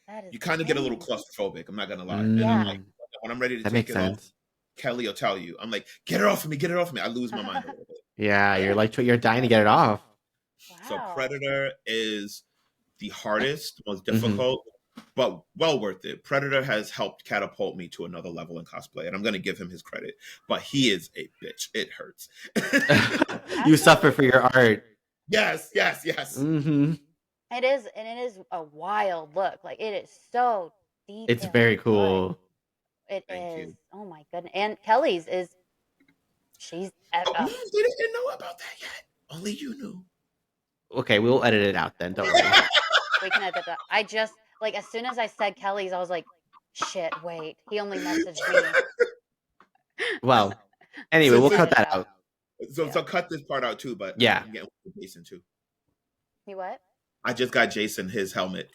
That is you kind of get a little insane. claustrophobic. I'm not gonna lie. And I'm Yeah. like, Mm, when I'm ready to that take makes it off, sense. Kelly will tell you. I'm like, get it off of me, get it off of me. I lose my mind a little bit. Yeah, But you're like you're dying to get it off. so Wow. Predator is the hardest, most Hmm. difficult, but well worth it. Predator has helped catapult me to another level in cosplay, and I'm gonna give him his credit. But he is a bitch. It hurts. You suffer for Absolutely. your art. Yes, yes, yes. Hmm. It is, and it is a wild look. Like it is so It's detailed very and good. cool. It Thank is. you. Oh my goodness. And Kelly's is she's Oh, they didn't know about that yet. Only you knew. Okay, we'll edit it out then. Don't we can worry. we can edit that. I just like as soon as I said Kelly's, I was like, shit, wait. He only messaged me. Well, anyway, We we'll can Since cut edit it that out. out. so Yeah. cut this part out too. But Yeah. I'm getting Jason too. You what? I just got Jason his helmet.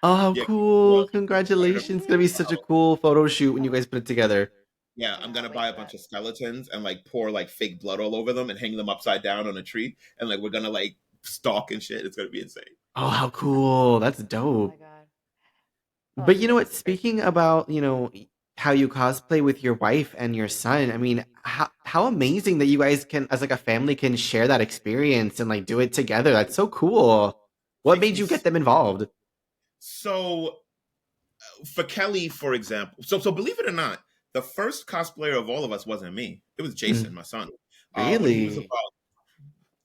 Oh my Oh, how Yeah, cool. Predator. Congratulations. It's gonna be gosh. such a cool photo shoot when you guys put it together. Yeah, I'm gonna Cannot wait buy a for bunch that. of skeletons and like pour like fake blood all over them and hang them upside down on a tree and like we're gonna like stalk and shit. It's gonna be insane. Oh, how cool. That's Oh my dope. god. Oh, But it's you know gonna what? be crazy. Speaking about, how you cosplay with your wife and your son, I mean, how amazing that you guys can, as like a family, can share that experience and like do it together. That's so cool. What Takes made me you get them involved? so for Kelly, for example. So believe it or not, the first cosplayer of all of us wasn't me. It was Jason, Mm, my son. When he was really? about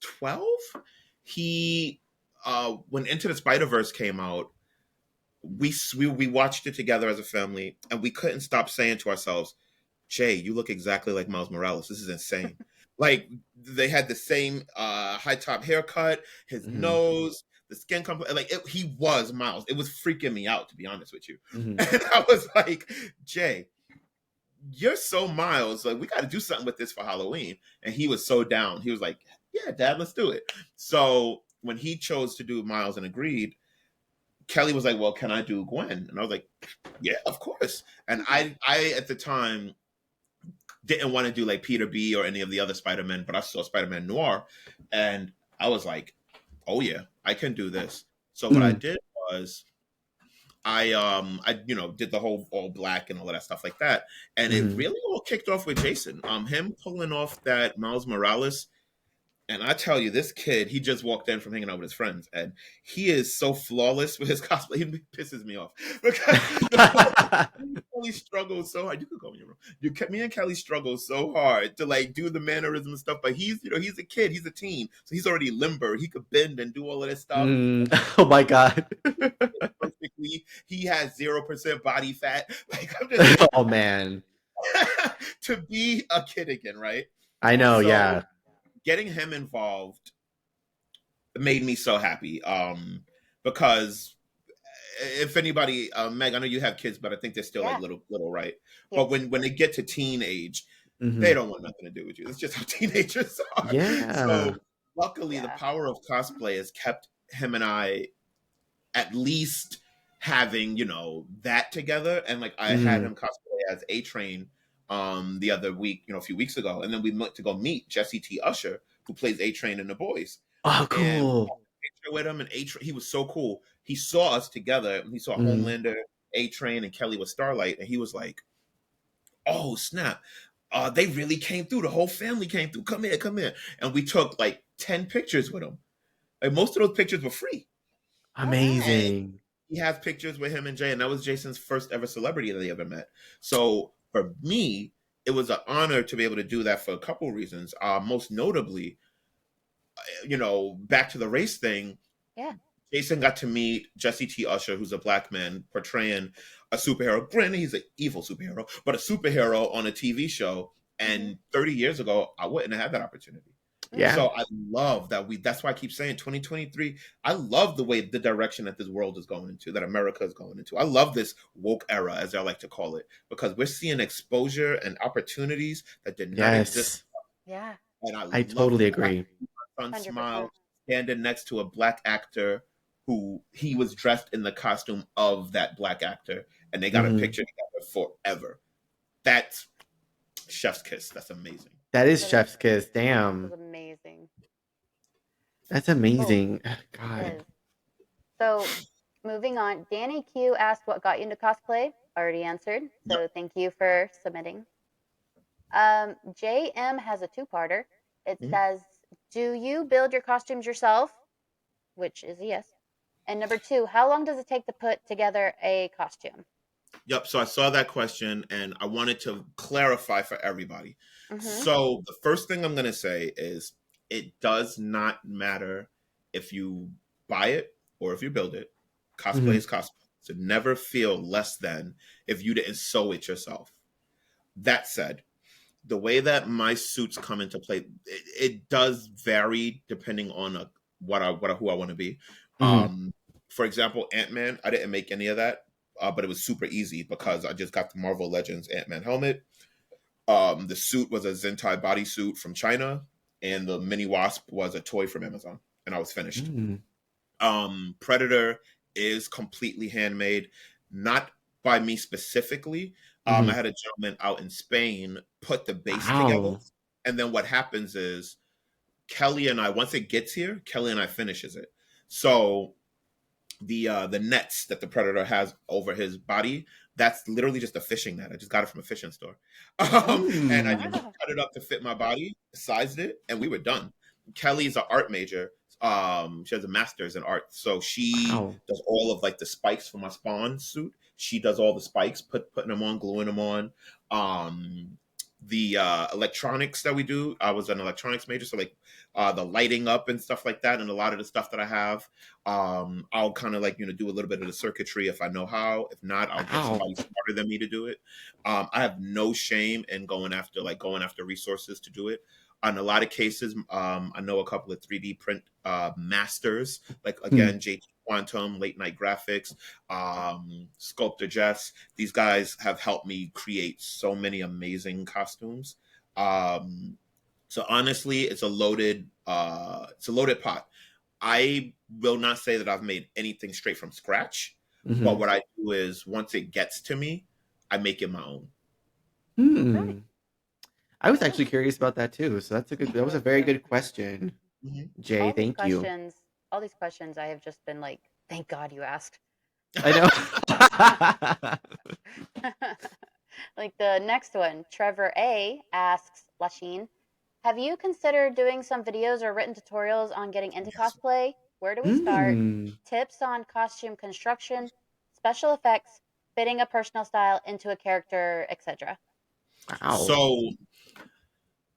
12, he when Into the Spider Verse came out, we watched it together as a family, and we couldn't stop saying to ourselves, "Jay, you look exactly like Miles Morales. This is insane." Like they had the same high top haircut, his Hmm. nose. the skin complex. Like he was Miles. It was freaking me out, to be honest with you. Mhm. And I was like, Jay, you're so Miles. Like, we got to do something with this for Halloween. And he was so down. He was like, yeah, Dad, let's do it. So when he chose to do Miles and agreed, Kelly was like, well, can I do Gwen? And I was like, yeah, of course. And I at the time didn't want to do like Peter B or any of the other Spider-Man, but I saw Spider-Man Noir, and I was like, oh yeah, I can do this. So what I Mhm. did was I did the whole all black and all of that stuff like that, and it Mhm. really all kicked off with Jason. Him pulling off that Miles Morales. And I tell you, this kid, he just walked in from hanging out with his friends, and he is so flawless with his cosplay. He pisses me off because me and Kelly struggled so hard. You could go in your room. Me and Kelly struggled so hard to like do the mannerism and stuff. But he's a kid, he's a teen, so he's already limber. He could bend and do all of this stuff Oh my god. perfectly. He has 0% body fat. Like I'm just like Oh man. to be a kid again, right? I know, So yeah. getting him involved made me so happy. Because if anybody, Meg, I know you have kids, but I think they're still like Yeah. little, right? But Yes. when they get to teenage, they Mhm. don't want nothing to do with you. It's just how teenagers are. Yeah. So luckily, the Yeah. power of cosplay has kept him and I at least having that together. And like I had Mhm. him cosplay as A Train the other week, a few weeks ago, and then we went to go meet Jesse T. Usher, who plays A Train in The Boys, Oh, and we cool. got a picture with him. And he was so cool. He saw us together, and he saw Mhm. Homelander, A Train, and Kelly with Starlight, and he was like, "Oh snap! They really came through. The whole family came through. Come here, come here." And we took like 10 pictures with him. Like most of those pictures were free. Oh wow. And Amazing. he has pictures with him and Jay, and that was Jason's first ever celebrity that he ever met. So for me, it was an honor to be able to do that for a couple reasons. Most notably, back to the race thing. Yeah. Jason got to meet Jesse T. Usher, who's a black man portraying a superhero. Granted, he's an evil superhero, but a superhero on a TV show. Mm-hmm. And 30 years ago, I wouldn't have had that opportunity. Mm-hmm. Yeah. So I love that that's why I keep saying 2023. I love the direction that this world is going into, that America is going into. I love this woke era, as I like to call it, because we're seeing exposure and opportunities that did not exist. Yes. Yeah. And I I love totally that. I agree. see my son 100%. smile standing next to a black actor who he was dressed in the costume of that black actor, and they got a Mhm. picture together forever. That's chef's kiss. That's amazing. That is That is chef's kiss. that is Damn. amazing. That's Oh, amazing. it God. is. So moving on, Danny Q asked what got you into cosplay. Already answered. Yep. So thank you for submitting. JM has a two-parter. It Mhm. says, "Do you build your costumes yourself?" Which is a yes. And number two, how long does it take to put together a costume? Yep. So I saw that question and I wanted to clarify for everybody. Mm-hmm. So the first thing I'm going to say is it does not matter if you buy it or if you build it. Cosplay Mhm. is cosplay. So never feel less than if you didn't sew it yourself. That said, the way that my suits come into play, it does vary depending on who I want to be. Mhm. Um, for example, Ant Man, I didn't make any of that, but it was super easy because I just got the Marvel Legends Ant Man helmet. The suit was a Zentai bodysuit from China, and the Mini Wasp was a toy from Amazon, and I was finished. Mm. Predator is completely handmade, not by me specifically. I Mhm. had a gentleman out in Spain put the base together, Wow. and then what happens is Kelly and I, once it gets here, Kelly and I finishes it. So the nets that the predator has over his body, that's literally just a fishing net. I just got it from a fishing store. And I just Mm. Wow. cut it up to fit my body, sized it, and we were done. Kelly's an art major. She has a master's in art, so she Wow. does all of like the spikes for my Spawn suit. She does all the spikes, putting them on, gluing them on. The electronics that we do, I was an electronics major, so like the lighting up and stuff like that, and a lot of the stuff that I have, I'll kind of like do a little bit of the circuitry if I know how. If not, I'll get Wow. somebody smarter than me to do it. I have no shame in going after resources to do it. On a lot of cases, I know a couple of 3D print masters, like Hmm. again, JT Quantum, Late Night Graphics, Sculptor Jess. These guys have helped me create so many amazing costumes. Um, so honestly, it's a loaded pot. I will not say that I've made anything straight from scratch, but Hmm. what I do is once it gets to me, I make it my own. Right. Hmm. I was Yeah. actually curious about that too. So that I was a was very too. good question, Mhm. Jay. Thank you. All these questions, I have just been like, thank God you asked. I know. Like the next one, Trevor A asks Lasheen, have you considered doing some videos or written tutorials on getting into Yes. cosplay? Where do we start? Mm. Tips on costume construction, special effects, fitting a personal style into a character, etc. Wow. So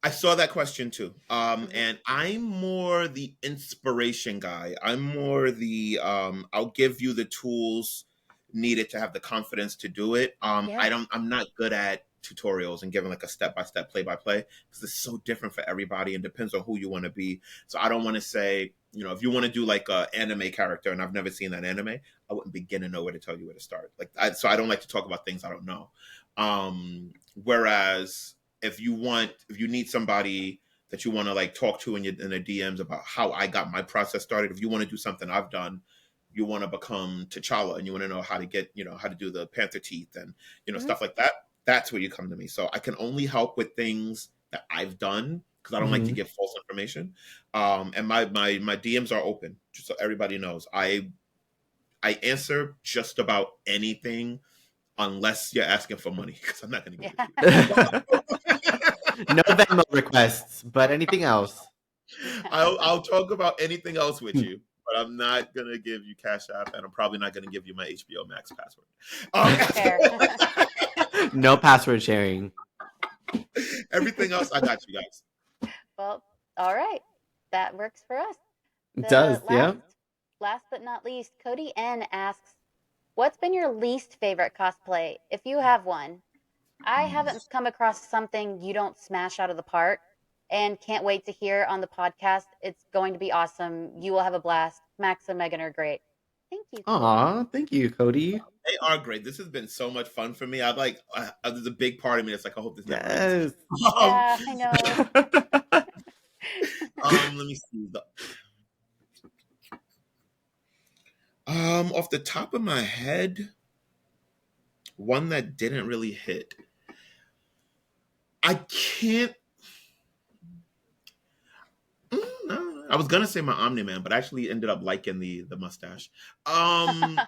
I saw that question too. Hmm. And I'm more the inspiration guy. I'm more the I'll give you the tools needed to have the confidence to do it. Yeah. I'm not good at tutorials and giving like a step by step play by play because it's so different for everybody and depends on who you want to be. So I don't want to say, if you want to do like a anime character and I've never seen that anime, I wouldn't begin to know where to tell you where to start. So I don't like to talk about things I don't know. Whereas if you need somebody that you want to like talk to in the DMs about how I got my process started, if you want to do something I've done, you want to become T'Challa and you want to know how to get, how to do the panther teeth and Hmm. stuff like that, that's where you come to me. So I can only help with things that I've done because I don't like to Hmm. give false information. And my DMs are open, just so everybody knows. I answer just about anything unless you're asking for money because I'm not going to give it to Yeah. you. No Venmo requests, but anything else? I'll talk about anything else with you, but I'm not gonna give you Cash App, and I'm probably not gonna give you my HBO Max password. Fair. No password sharing. Everything else, I got you guys. Well, all right. That works for us. It The does, yeah. last but not least, Cody N asks, "What's been your least favorite cosplay, if you have one?" I Mm. haven't come across something you don't smash out of the park, and can't wait to hear on the podcast. It's going to be awesome. You will have a blast. Max and Megan are great. Thank you, Cody. Aw, thank you, Cody. They are great. This has been so much fun for me. There's a big part of me that's like, I hope this never ends. Yes. Um, Yeah, I know. let me see. Off the top of my head, one that didn't really hit. I can't. No, I was gonna say my Omni Man, but I actually ended up liking the mustache. Um,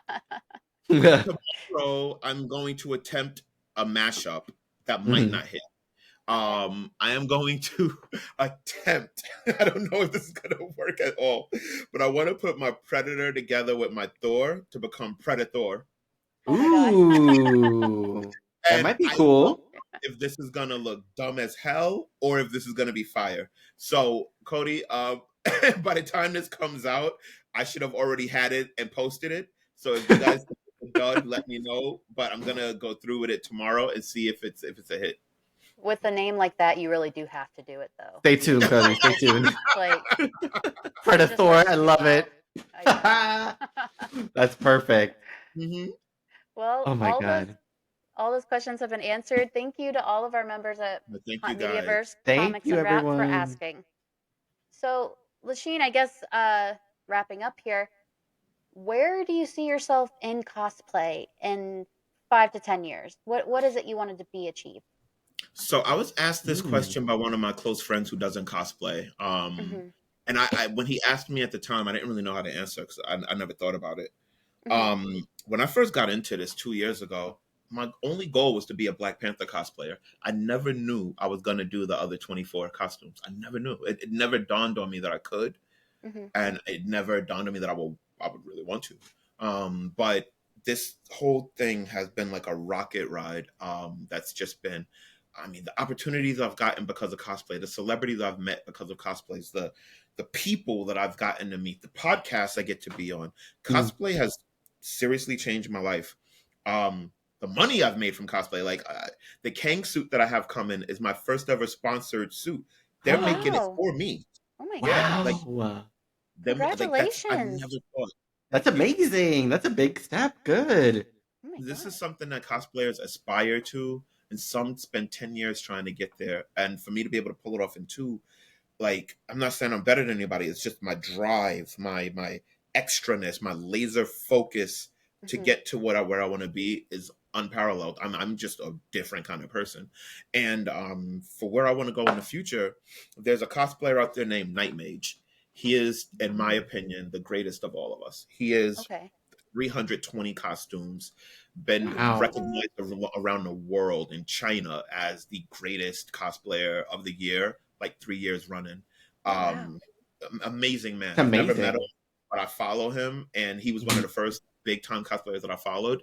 Tomorrow I'm going to attempt a mashup that might Mhm. not hit. Okay. I am going to attempt. I don't know if this is gonna work at all, but I want to put my Predator together with my Thor to become Predator. Oh my god. Ooh, that And might be I don't know cool. if this is gonna look dumb as hell or if this is gonna be fire. So, Cody, by the time this comes out, I should have already had it and posted it. So if you guys think it's done, let me know. But I'm gonna go through with it tomorrow and see if it's a hit. With a name like that, you really do have to do it though. Stay tuned, Cody. Stay Just tuned. like it just Predator, I stresses me love out. it. I know. That's perfect. Hmm. Well, Oh my god. all those questions have been answered. Thank you to all of our members at Thank you guys. Mediaverse Thank Comics you, and Wrap for everyone. asking. So, Lasheen, I guess wrapping up here, where do you see yourself in cosplay in 5 to 10 years? What is it you wanted to be achieved? So I was asked this Mm. question by one of my close friends who doesn't cosplay. Hmm. And I when he asked me at the time, I didn't really know how to answer because I never thought about it. Hmm. When I first got into this 2 years ago, my only goal was to be a Black Panther cosplayer. I never knew I was gonna do the other 24 costumes. I never knew. It never dawned on me that I could, Hmm. and it never dawned on me that I would really want to. But this whole thing has been like a rocket ride. That's just been. I mean, the opportunities I've gotten because of cosplay, the celebrities I've met because of cosplays, the people that I've gotten to meet, the podcasts I get to be on. Mm. Cosplay has seriously changed my life. The money I've made from cosplay, like the Kang suit that I have coming, is my first ever sponsored suit. They're Oh making it wow. for me. Oh my Yeah, gosh. like Wow. them. Like that's I Congratulations. never thought. That's Thank you. amazing. That's a big step. Good. Oh my This is gosh. something that cosplayers aspire to, and some spend 10 years trying to get there. And for me to be able to pull it off in two, like I'm not saying I'm better than anybody. It's just my drive, my extraness, my laser focus to Hmm. get to where I want to be is unparalleled. I'm just a different kind of person, and for where I want to go in the future, there's a cosplayer out there named Night Mage. He is, in my opinion, the greatest of all of us. He is Okay. 320 costumes, Oh been my Wow. god. recognized around the world in China as the greatest cosplayer of the year, like 3 years running. Oh wow. Um, Amazing man. It's I've never met him, amazing. but I follow him, and he was one of Mhm. the first big time cosplayers that I followed.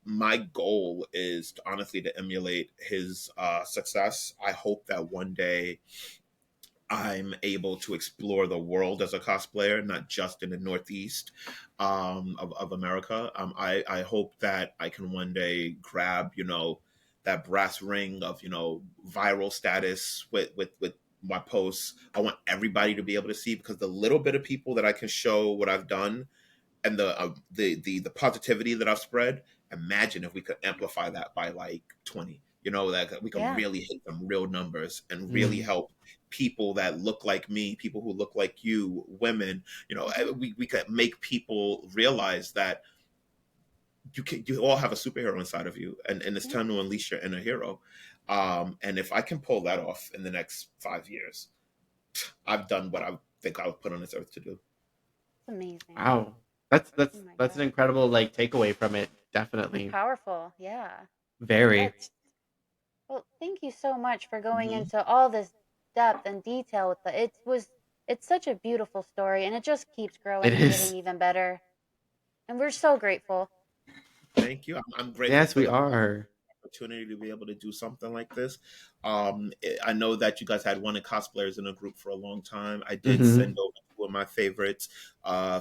My goal is to honestly to emulate his success. I hope that one day I'm able to explore the world as a cosplayer, not just in the Northeast of America. I hope that I can one day grab, that brass ring of, viral status with my posts. I want everybody to be able to see because the little bit of people that I can show what I've done and the positivity that I've spread. Imagine if we could amplify that by like 20. That we could Yeah. really hit some real numbers and really Mm. help people that look like me, people who look like you, women. Hmm. We could make people realize that you all have a superhero inside of you, and it's Yeah. time to unleash your inner hero. And if I can pull that off in the next 5 years, I've done what I think I was put on this earth to do. It's amazing. Wow. That's Oh that's my that's an gosh. incredible like takeaway from it. It's Definitely. powerful. Yeah. Very. That's well, thank you so much for going Mhm. into all this depth and detail with it's such a beautiful story and it just keeps It growing and getting is. even better. And we're so grateful. Thank you. I'm grateful Yes, for we the are. opportunity to be able to do something like this. I know that you guys had one of cosplayers in a group for a long time. I did Hmm. send over two of my favorites,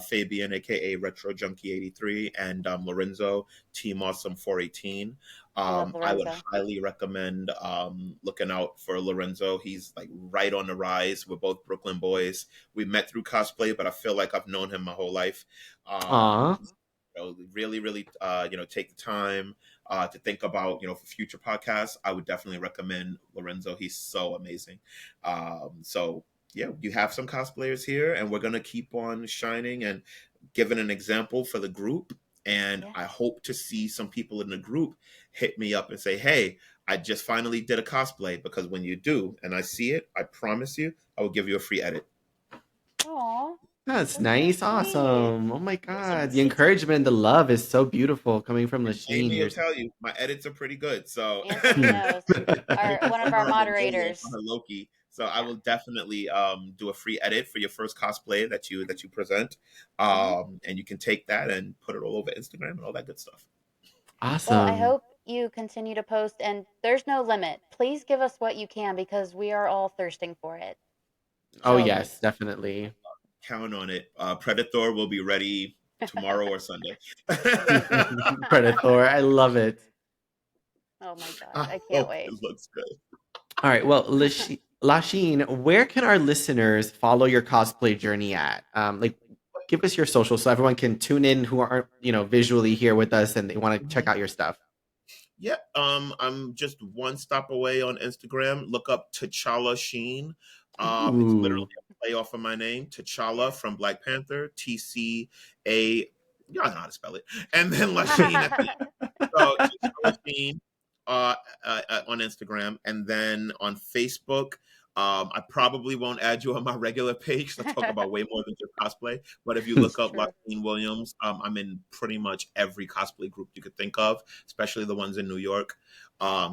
Fabian, aka Retro Junkie 83, and Lorenzo, Team Awesome 418. I love I would Lorenzo. highly recommend looking out for Lorenzo. He's like right on the rise. We're both Brooklyn boys. We met through cosplay, but I feel like I've known him my whole life. Aw. Really, really, take the time to think about, for future podcasts. I would definitely recommend Lorenzo. He's so amazing. So yeah, you have some cosplayers here, and we're gonna keep on shining and giving an example for the group. And Yeah. I hope to see some people in the group hit me up and say, "Hey, I just finally did a cosplay." Because when you do, and I see it, I promise you, I will give you a free edit. Aw, That's that's so nice. sweet. Awesome. Oh my Yes, God. The encouragement and the love is so beautiful coming from and Lasheen Jamie will here. tell you my edits are pretty good. So Anthony Hmm. knows. I Our can one of send our her the video for moderators. her Loki. So I Yeah. will definitely do a free edit for your first cosplay that you present, Hmm. and you can take that and put it all over Instagram and all that good stuff. Well, I Awesome. hope you continue to post and there's no limit. Please give us what you can because we are all thirsting for it. Oh, So yes, definitely. Count on it. Predator will be ready tomorrow or Sunday. Predator. I love it. oh my gosh, I I can't hope wait. it looks good. All right. Well, Lasheen, where can our listeners follow your cosplay journey at? Like, give us your social so everyone can tune in who aren't, visually here with us and they want to check out your stuff. Yeah, I'm just one stop away on Instagram. Look up T'Challa Sheen. It's literally Ooh. a play off of my name, T'Challa from Black Panther. TCA. Y'all know how to spell it. And then Lasheen at the end. So T'Challa Sheen on Instagram, and then on Facebook. I probably won't add you on my regular page. I talk about way more than just cosplay. But if you look It's up true. Lasheen Williams, I'm in pretty much every cosplay group you could think of, especially the ones in New York.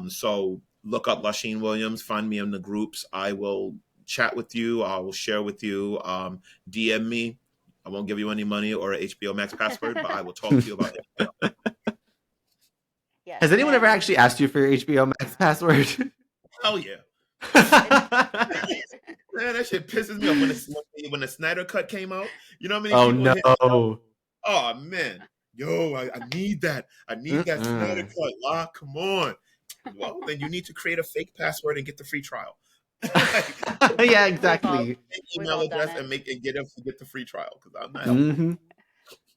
So look up Lasheen Williams, find me in the groups. I will chat with you. I will share with you. DM me. I won't give you any money or a HBO Max password, but I will talk to you about it. yes, Has anyone ever and actually asked you for your HBO Max password? Hell yeah. it's Man, that shit pisses me off when the Snyder cut came out. You know how many Oh people hit me up? no. Oh man, yo, I need that. I need that Snyder Mm-mm. cut. Ah, come on. Well, then you need to create a fake password and get the free trial. Like, Yeah, We've all exactly. we've email all done address it. and get the free trial because I'm not helping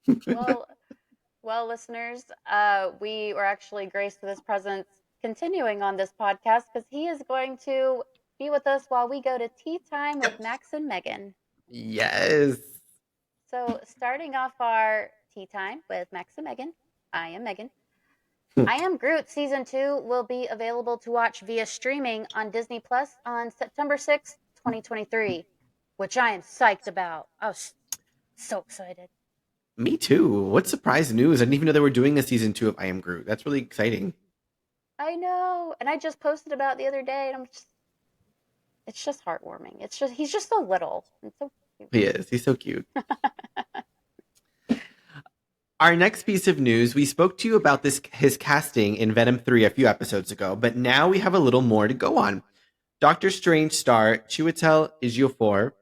you. Hmm. Well, well, listeners, we were actually graced with his presence continuing on this podcast because he is going to be with us while we go to tea time with Yep. Max and Megan. Yes. So, starting off our tea time with Max and Megan, I am Megan. I Am Groot season 2 will be available to watch via streaming on Disney Plus on September 6th, 2023, which I am psyched about. I was so excited. Me too. What surprise news! I didn't even know they were doing a season 2 of I Am Groot. That's really exciting. I know. And I just posted about it the other day and it's just heartwarming. It's just he's just so little and so cute. He is. He's so cute. Our next piece of news, we spoke to you about this his casting in Venom 3 a few episodes ago, but now we have a little more to go on. Doctor Strange star Chiwetel Ejiofor,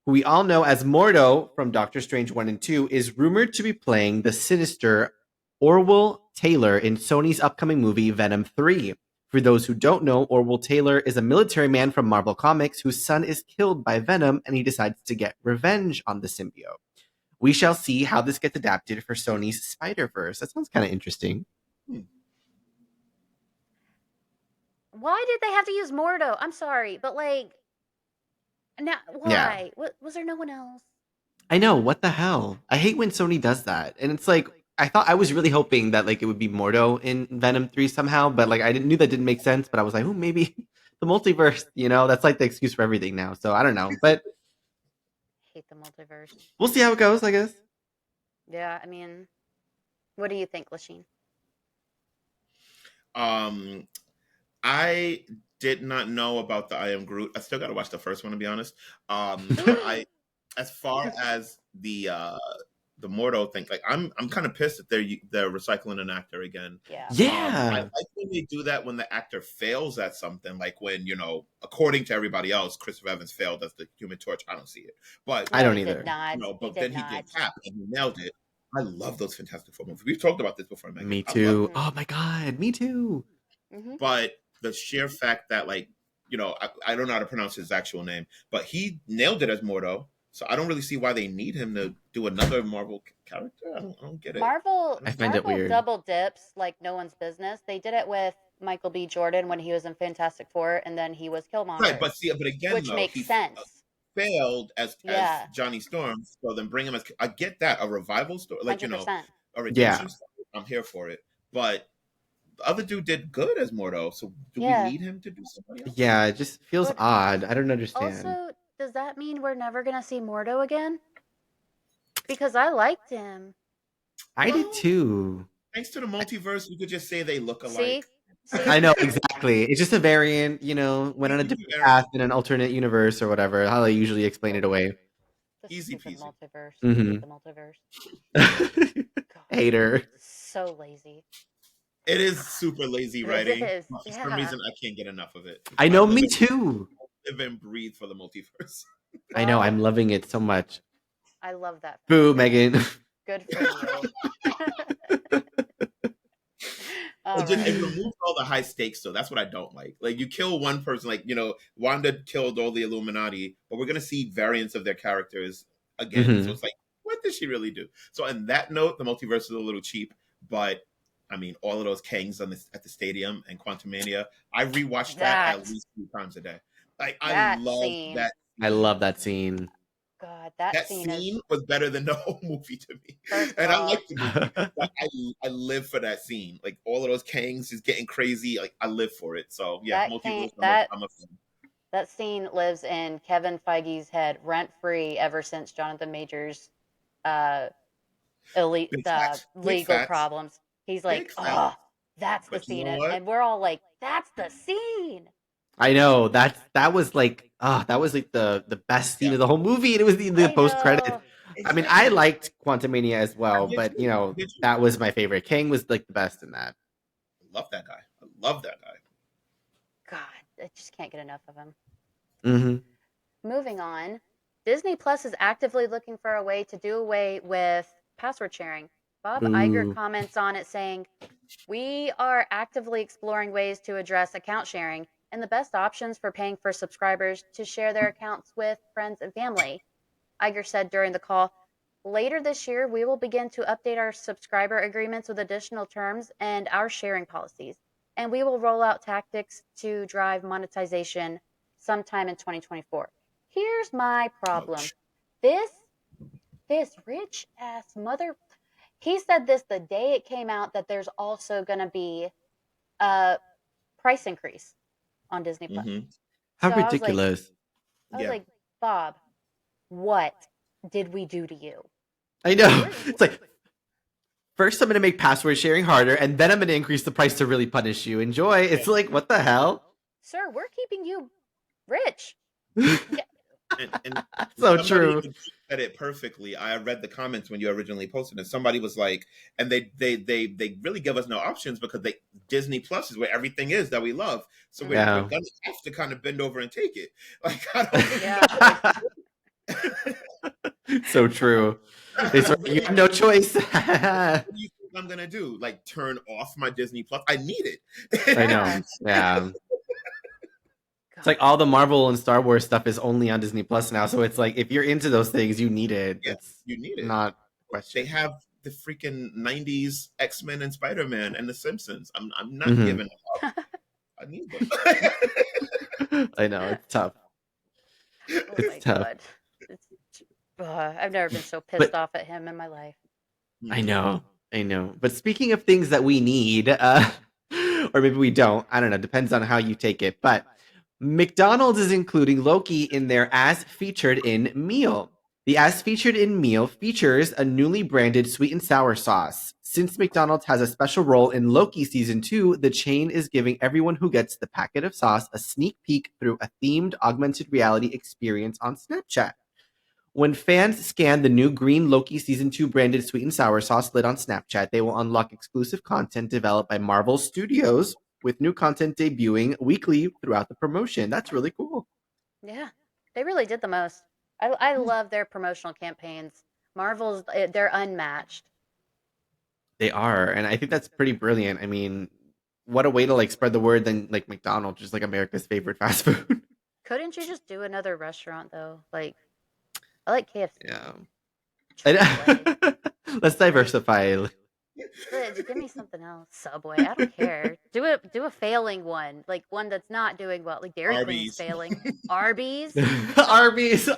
who we all know as Mordo from Doctor Strange 1 and 2, is rumored to be playing the sinister Orwell Taylor in Sony's upcoming movie Venom 3. For those who don't know, Orwell Taylor is a military man from Marvel Comics whose son is killed by Venom and he decides to get revenge on the symbiote. We shall see how this gets adapted for Sony's Spider-Verse. That sounds kind of interesting. Hmm. Why did they have to use Mordo? I'm sorry, but like now Yeah. why? Was there no one else? I know, what the hell? I hate when Sony does that. And it's like I was really hoping that like it would be Mordo in Venom 3 somehow, but like I didn't knew that didn't make sense, but I was like, "Oh, maybe the multiverse, that's like the excuse for everything now." So I don't know, but Hate the multiverse. we'll see how it goes, I guess. Yeah, I mean, what do you think, Lasheen? Um, I did not know about the I Am Groot. I still got to watch the first one to be honest. I as far as the Mordo thing, like I'm kind of pissed that they're recycling an actor again. Yeah. I Yeah. like when they do that when the actor fails at something, like when according to everybody else, Christopher Evans failed as the Human Torch. I don't see it, but I Yeah, don't he did either. not. He but did then he not. did Cap and he nailed it. I love those Fantastic Four movies. We've talked about this before, Megan. Me I love too. them, Oh my god, me too. Mm-hmm. but the sheer fact that I don't know how to pronounce his actual name, but he nailed it as Mordo. So I don't really see why they need him to do another Marvel character. I don't get it. Marvel I find it Marvel weird. double dips like no one's business. They did it with Michael B. Jordan when he was in Fantastic Four, and then he was Right, Killmonger, but again which though, makes sense. failed as Yeah, Johnny Storm. So then bring him as I get that a revival story, 100%. a Yeah. redemption story. I'm here for it. But the other dude did good as Mordo. So do we Yeah, need him to do somebody else? Yeah, it just feels but odd. I don't understand. also, does that mean we're never gonna see Mordo again? Because I liked him. I did Well, too. thanks to the multiverse, we could just say they look alike. See, see, I know exactly. It's just a variant, went on a Easy different path variant. in an alternate universe or whatever. How they usually explain it away. the Easy stupid peasy. multiverse. I hate Hmm. the multiverse. God, Hater. so lazy. It is super lazy It writing, is. but for some Yeah. reason I can't get enough of it. I I know, me too. live and breathe for the multiverse. I know, I'm Well, loving it so much. I love that for Boo, you. Megan. Good for you. All It right. removes all the high stakes, though. That's what I don't like. Like you kill one person, like Wanda killed all the Illuminati, but we're gonna see variants of their characters again. So Hmm. it's like, what did she really do? So on that note, the multiverse is a little cheap, but I mean, all of those Kangs at the stadium and Quantumania, I rewatch that at That least 3 times a day. Like I that love scene. that I scene. love that scene. God, that That scene is scene was better than the whole movie to me. first of And I all, like the movie, but I live for that scene. Like all of those Kangs is getting crazy. Like I live for it. So yeah, that came multiverse. that I'm a fan. that scene lives in Kevin Feige's head rent free ever since Jonathan Majors uh elite Big the facts. Big legal facts. problems. He's like, Big facts. "Oh, that's the But you scene." know what? And we're all like, "That's the scene." I know that was like that was like the best scene Yeah, of the whole movie, and it was the I post credits. know. I mean, I exactly. liked Quantumania as I well, did but too. I did too. that was my favorite. Kang was like the best in that. I love that guy. I love that guy. God, I just can't get enough of him. Hmm. Moving on, Disney Plus is actively looking for a way to do away with password sharing. Bob Iger Boo. comments on it saying, "We are actively exploring ways to address account sharing and the best options for paying for subscribers to share their accounts with friends and family. Iger said during the call, later this year, we will begin to update our subscriber agreements with additional terms and our sharing policies, and we will roll out tactics to drive monetization sometime in 2024. Here's my problem. Ouch. This this rich ass mother, he said this the day it came out that there's also going to be a price increase on Disney Plus. Mm-hmm. How So ridiculous. I was Yeah. like, Bob, what did we do to you? I know. We're, It's like, first I'm going to make password sharing harder, and then I'm going to increase the price to really punish you. Enjoy. It's like, what the hell? sir, we're keeping you rich. And So somebody true. said it perfectly. I read the comments when you originally posted it. Somebody was like, and they really give us no options because they Disney Plus is where everything is that we love. So we're Yeah. gonna have to kind of bend over and take it. Like I don't Yeah, So true. It's what you have no choice. do you think I'm gonna do? Like turn off my Disney Plus? I need it. I yeah. know. Yeah. It's God. like all the Marvel and Star Wars stuff is only on Disney Plus now. So it's like if you're into those things, you need it. Yeah, It's you need it. not a They question. have the freaking '90s X-Men and Spider-Man and The Simpsons. I'm not Mhm. giving up. I need them. I know. It's tough. Oh It's my tough. God. It's, I've never been so pissed But off at him in my life. I Mhm. know. I know. But speaking of things that we need, or maybe we don't, I don't know, depends on how you take it. But McDonald's is including Loki in their as featured in meal. The as featured in meal features a newly branded sweet and sour sauce. Since McDonald's has a special role in Loki season 2, the chain is giving everyone who gets the packet of sauce a sneak peek through a themed augmented reality experience on Snapchat. When fans scan the new green Loki season 2 branded sweet and sour sauce lid on Snapchat, they will unlock exclusive content developed by Marvel Studios, with new content debuting weekly throughout the promotion. That's really cool. Yeah, they really did the most. I love their promotional campaigns. Marvel's, they're unmatched. They are, and I think that's pretty brilliant. I mean, what a way to like spread the word than like McDonald's, just like America's favorite fast food. Couldn't you just do another restaurant though? Like, I like KFC, Yeah. Chick-fil-A. Let's diversify. Give me something else. Subway. I don't care. Do a failing one, like one that's not doing well. Like Dairy Queen's Arby's. failing. Arby's. Arby's.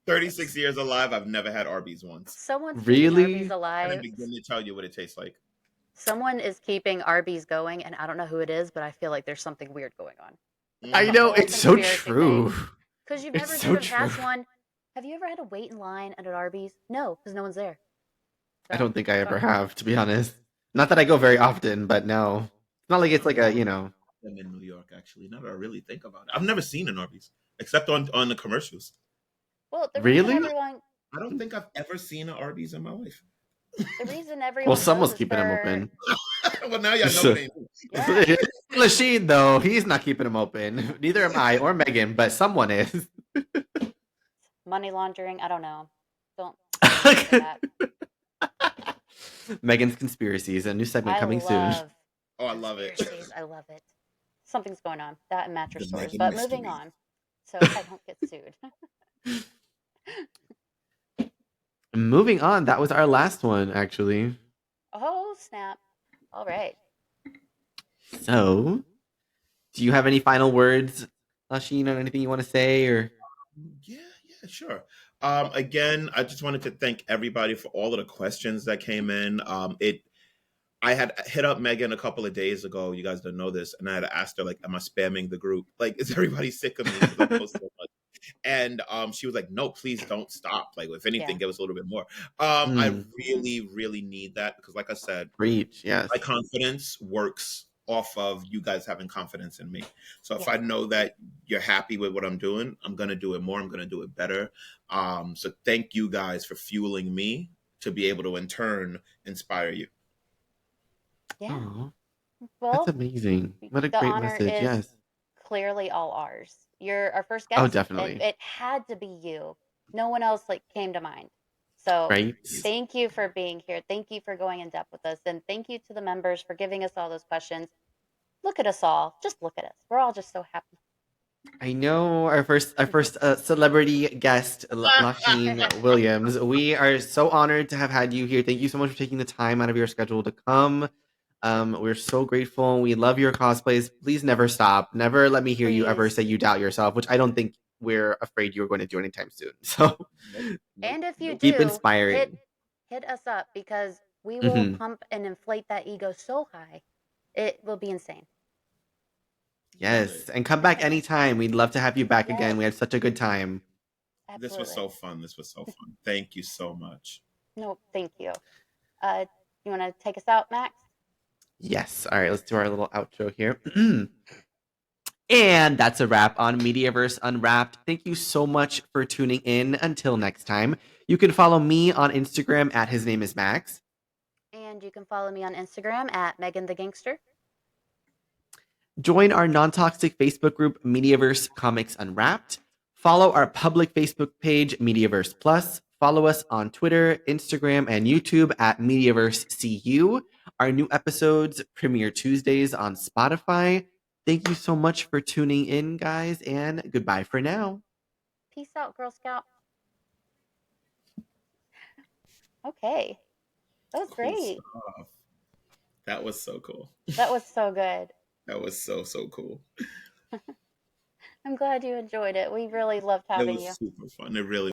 36 years alive, I've never had Arby's once. Someone's keeping Arby's Really? And I alive. begin to tell you what it tastes like. Someone is keeping Arby's going, and I don't know who it is, but I feel like there's something weird going on. But I that's a Mhm. know, whole it's so conspiracy thing. true. Because you've It's never so driven true. past one. Have you ever had to wait in line at an Arby's? No, because no one's there. I So, don't think I ever sorry. have, to be honest. Not that I go very often, but no. It's not like it's like a, Yeah. I'm in New York, actually. Now that I really think about it, I've never seen an Arby's except on the commercials. Well, Really? I don't think I've ever seen an Arby's in my life. the reason Well, everyone goes someone's is keeping them for open. Well, now y'all know So, it ain't me. yeah, Lasheen, though, he's not keeping them open. Neither am I or Megan, but someone is. money laundering. I don't know. Don't even say that. Megan's Conspiracies, a new segment I coming soon. love Oh, I love it. conspiracies. I love it. Something's going on. That and mattress The stores. Megan But moving mystery. on, so I don't get sued. Moving on, that was our last one, actually. Oh snap! All right. So, do you have any final words, Lasheen, on anything you want to say? Or Yeah, sure. Again, I just wanted to thank everybody for all of the questions that came in. I had hit up Megan a couple of days ago. You guys don't know this, and I had asked her like, "Am I spamming the group? Like, is everybody sick of me because I post so much?" And she was like, "No, please don't stop. Like, if anything, Yeah. give us a little bit more." I Mm, really, really need that because, like I said, preach, yes. my confidence works off of you guys having confidence in me. So if Yeah. I know that you're happy with what I'm doing, I'm gonna do it more. I'm gonna do it better. So thank you guys for fueling me to be able to in turn inspire you. Yeah. Oh, that's Well, amazing. What a the great honor message. is Yes. clearly all ours. You're our first Oh, guest, and definitely. it had to be you. No one else like came to mind. So Right? thank you for being here. Thank you for going in depth with us, and thank you to the members for giving us all those questions. Look at us all. Just look at us. We're all just so happy. I know our first celebrity guest, Lasheen Williams. We are so honored to have had you here. Thank you so much for taking the time out of your schedule to come. We're so grateful. We love your cosplays. Please never stop. Never let me hear you ever Please. say you doubt yourself, which I don't think we're afraid you're going to do anytime soon. So Nope, nope, And if you nope. keep do, inspiring. hit us up because we will Hmm. pump and inflate that ego so high. It will be insane. Love it. Yes, and come back anytime. We'd love to have you back again. Yes, We had such a good time. This was absolutely. so fun. This was so fun. Thank you so much. No, thank you. Uh, you want to take us out, Max? Yes. All right, let's do our little outro here. And that's a wrap on Mediaverse Unwrapped. Thank you so much for tuning in. Until next time, you can follow me on Instagram at his name is Max. And you can follow me on Instagram at Megan the Gangster. Join our non toxic Facebook group, Mediaverse Comics Unwrapped. Follow our public Facebook page, Mediaverse Plus. Follow us on Twitter, Instagram, and YouTube at Mediaverse CU. Our new episodes premiere Tuesdays on Spotify. Thank you so much for tuning in, guys, and goodbye for now. Peace out, Girl Scout. Okay, that was Cool great. stuff. That was so cool. That was so good. That was so cool. I'm glad you enjoyed it. We really loved It having was you. super fun. It really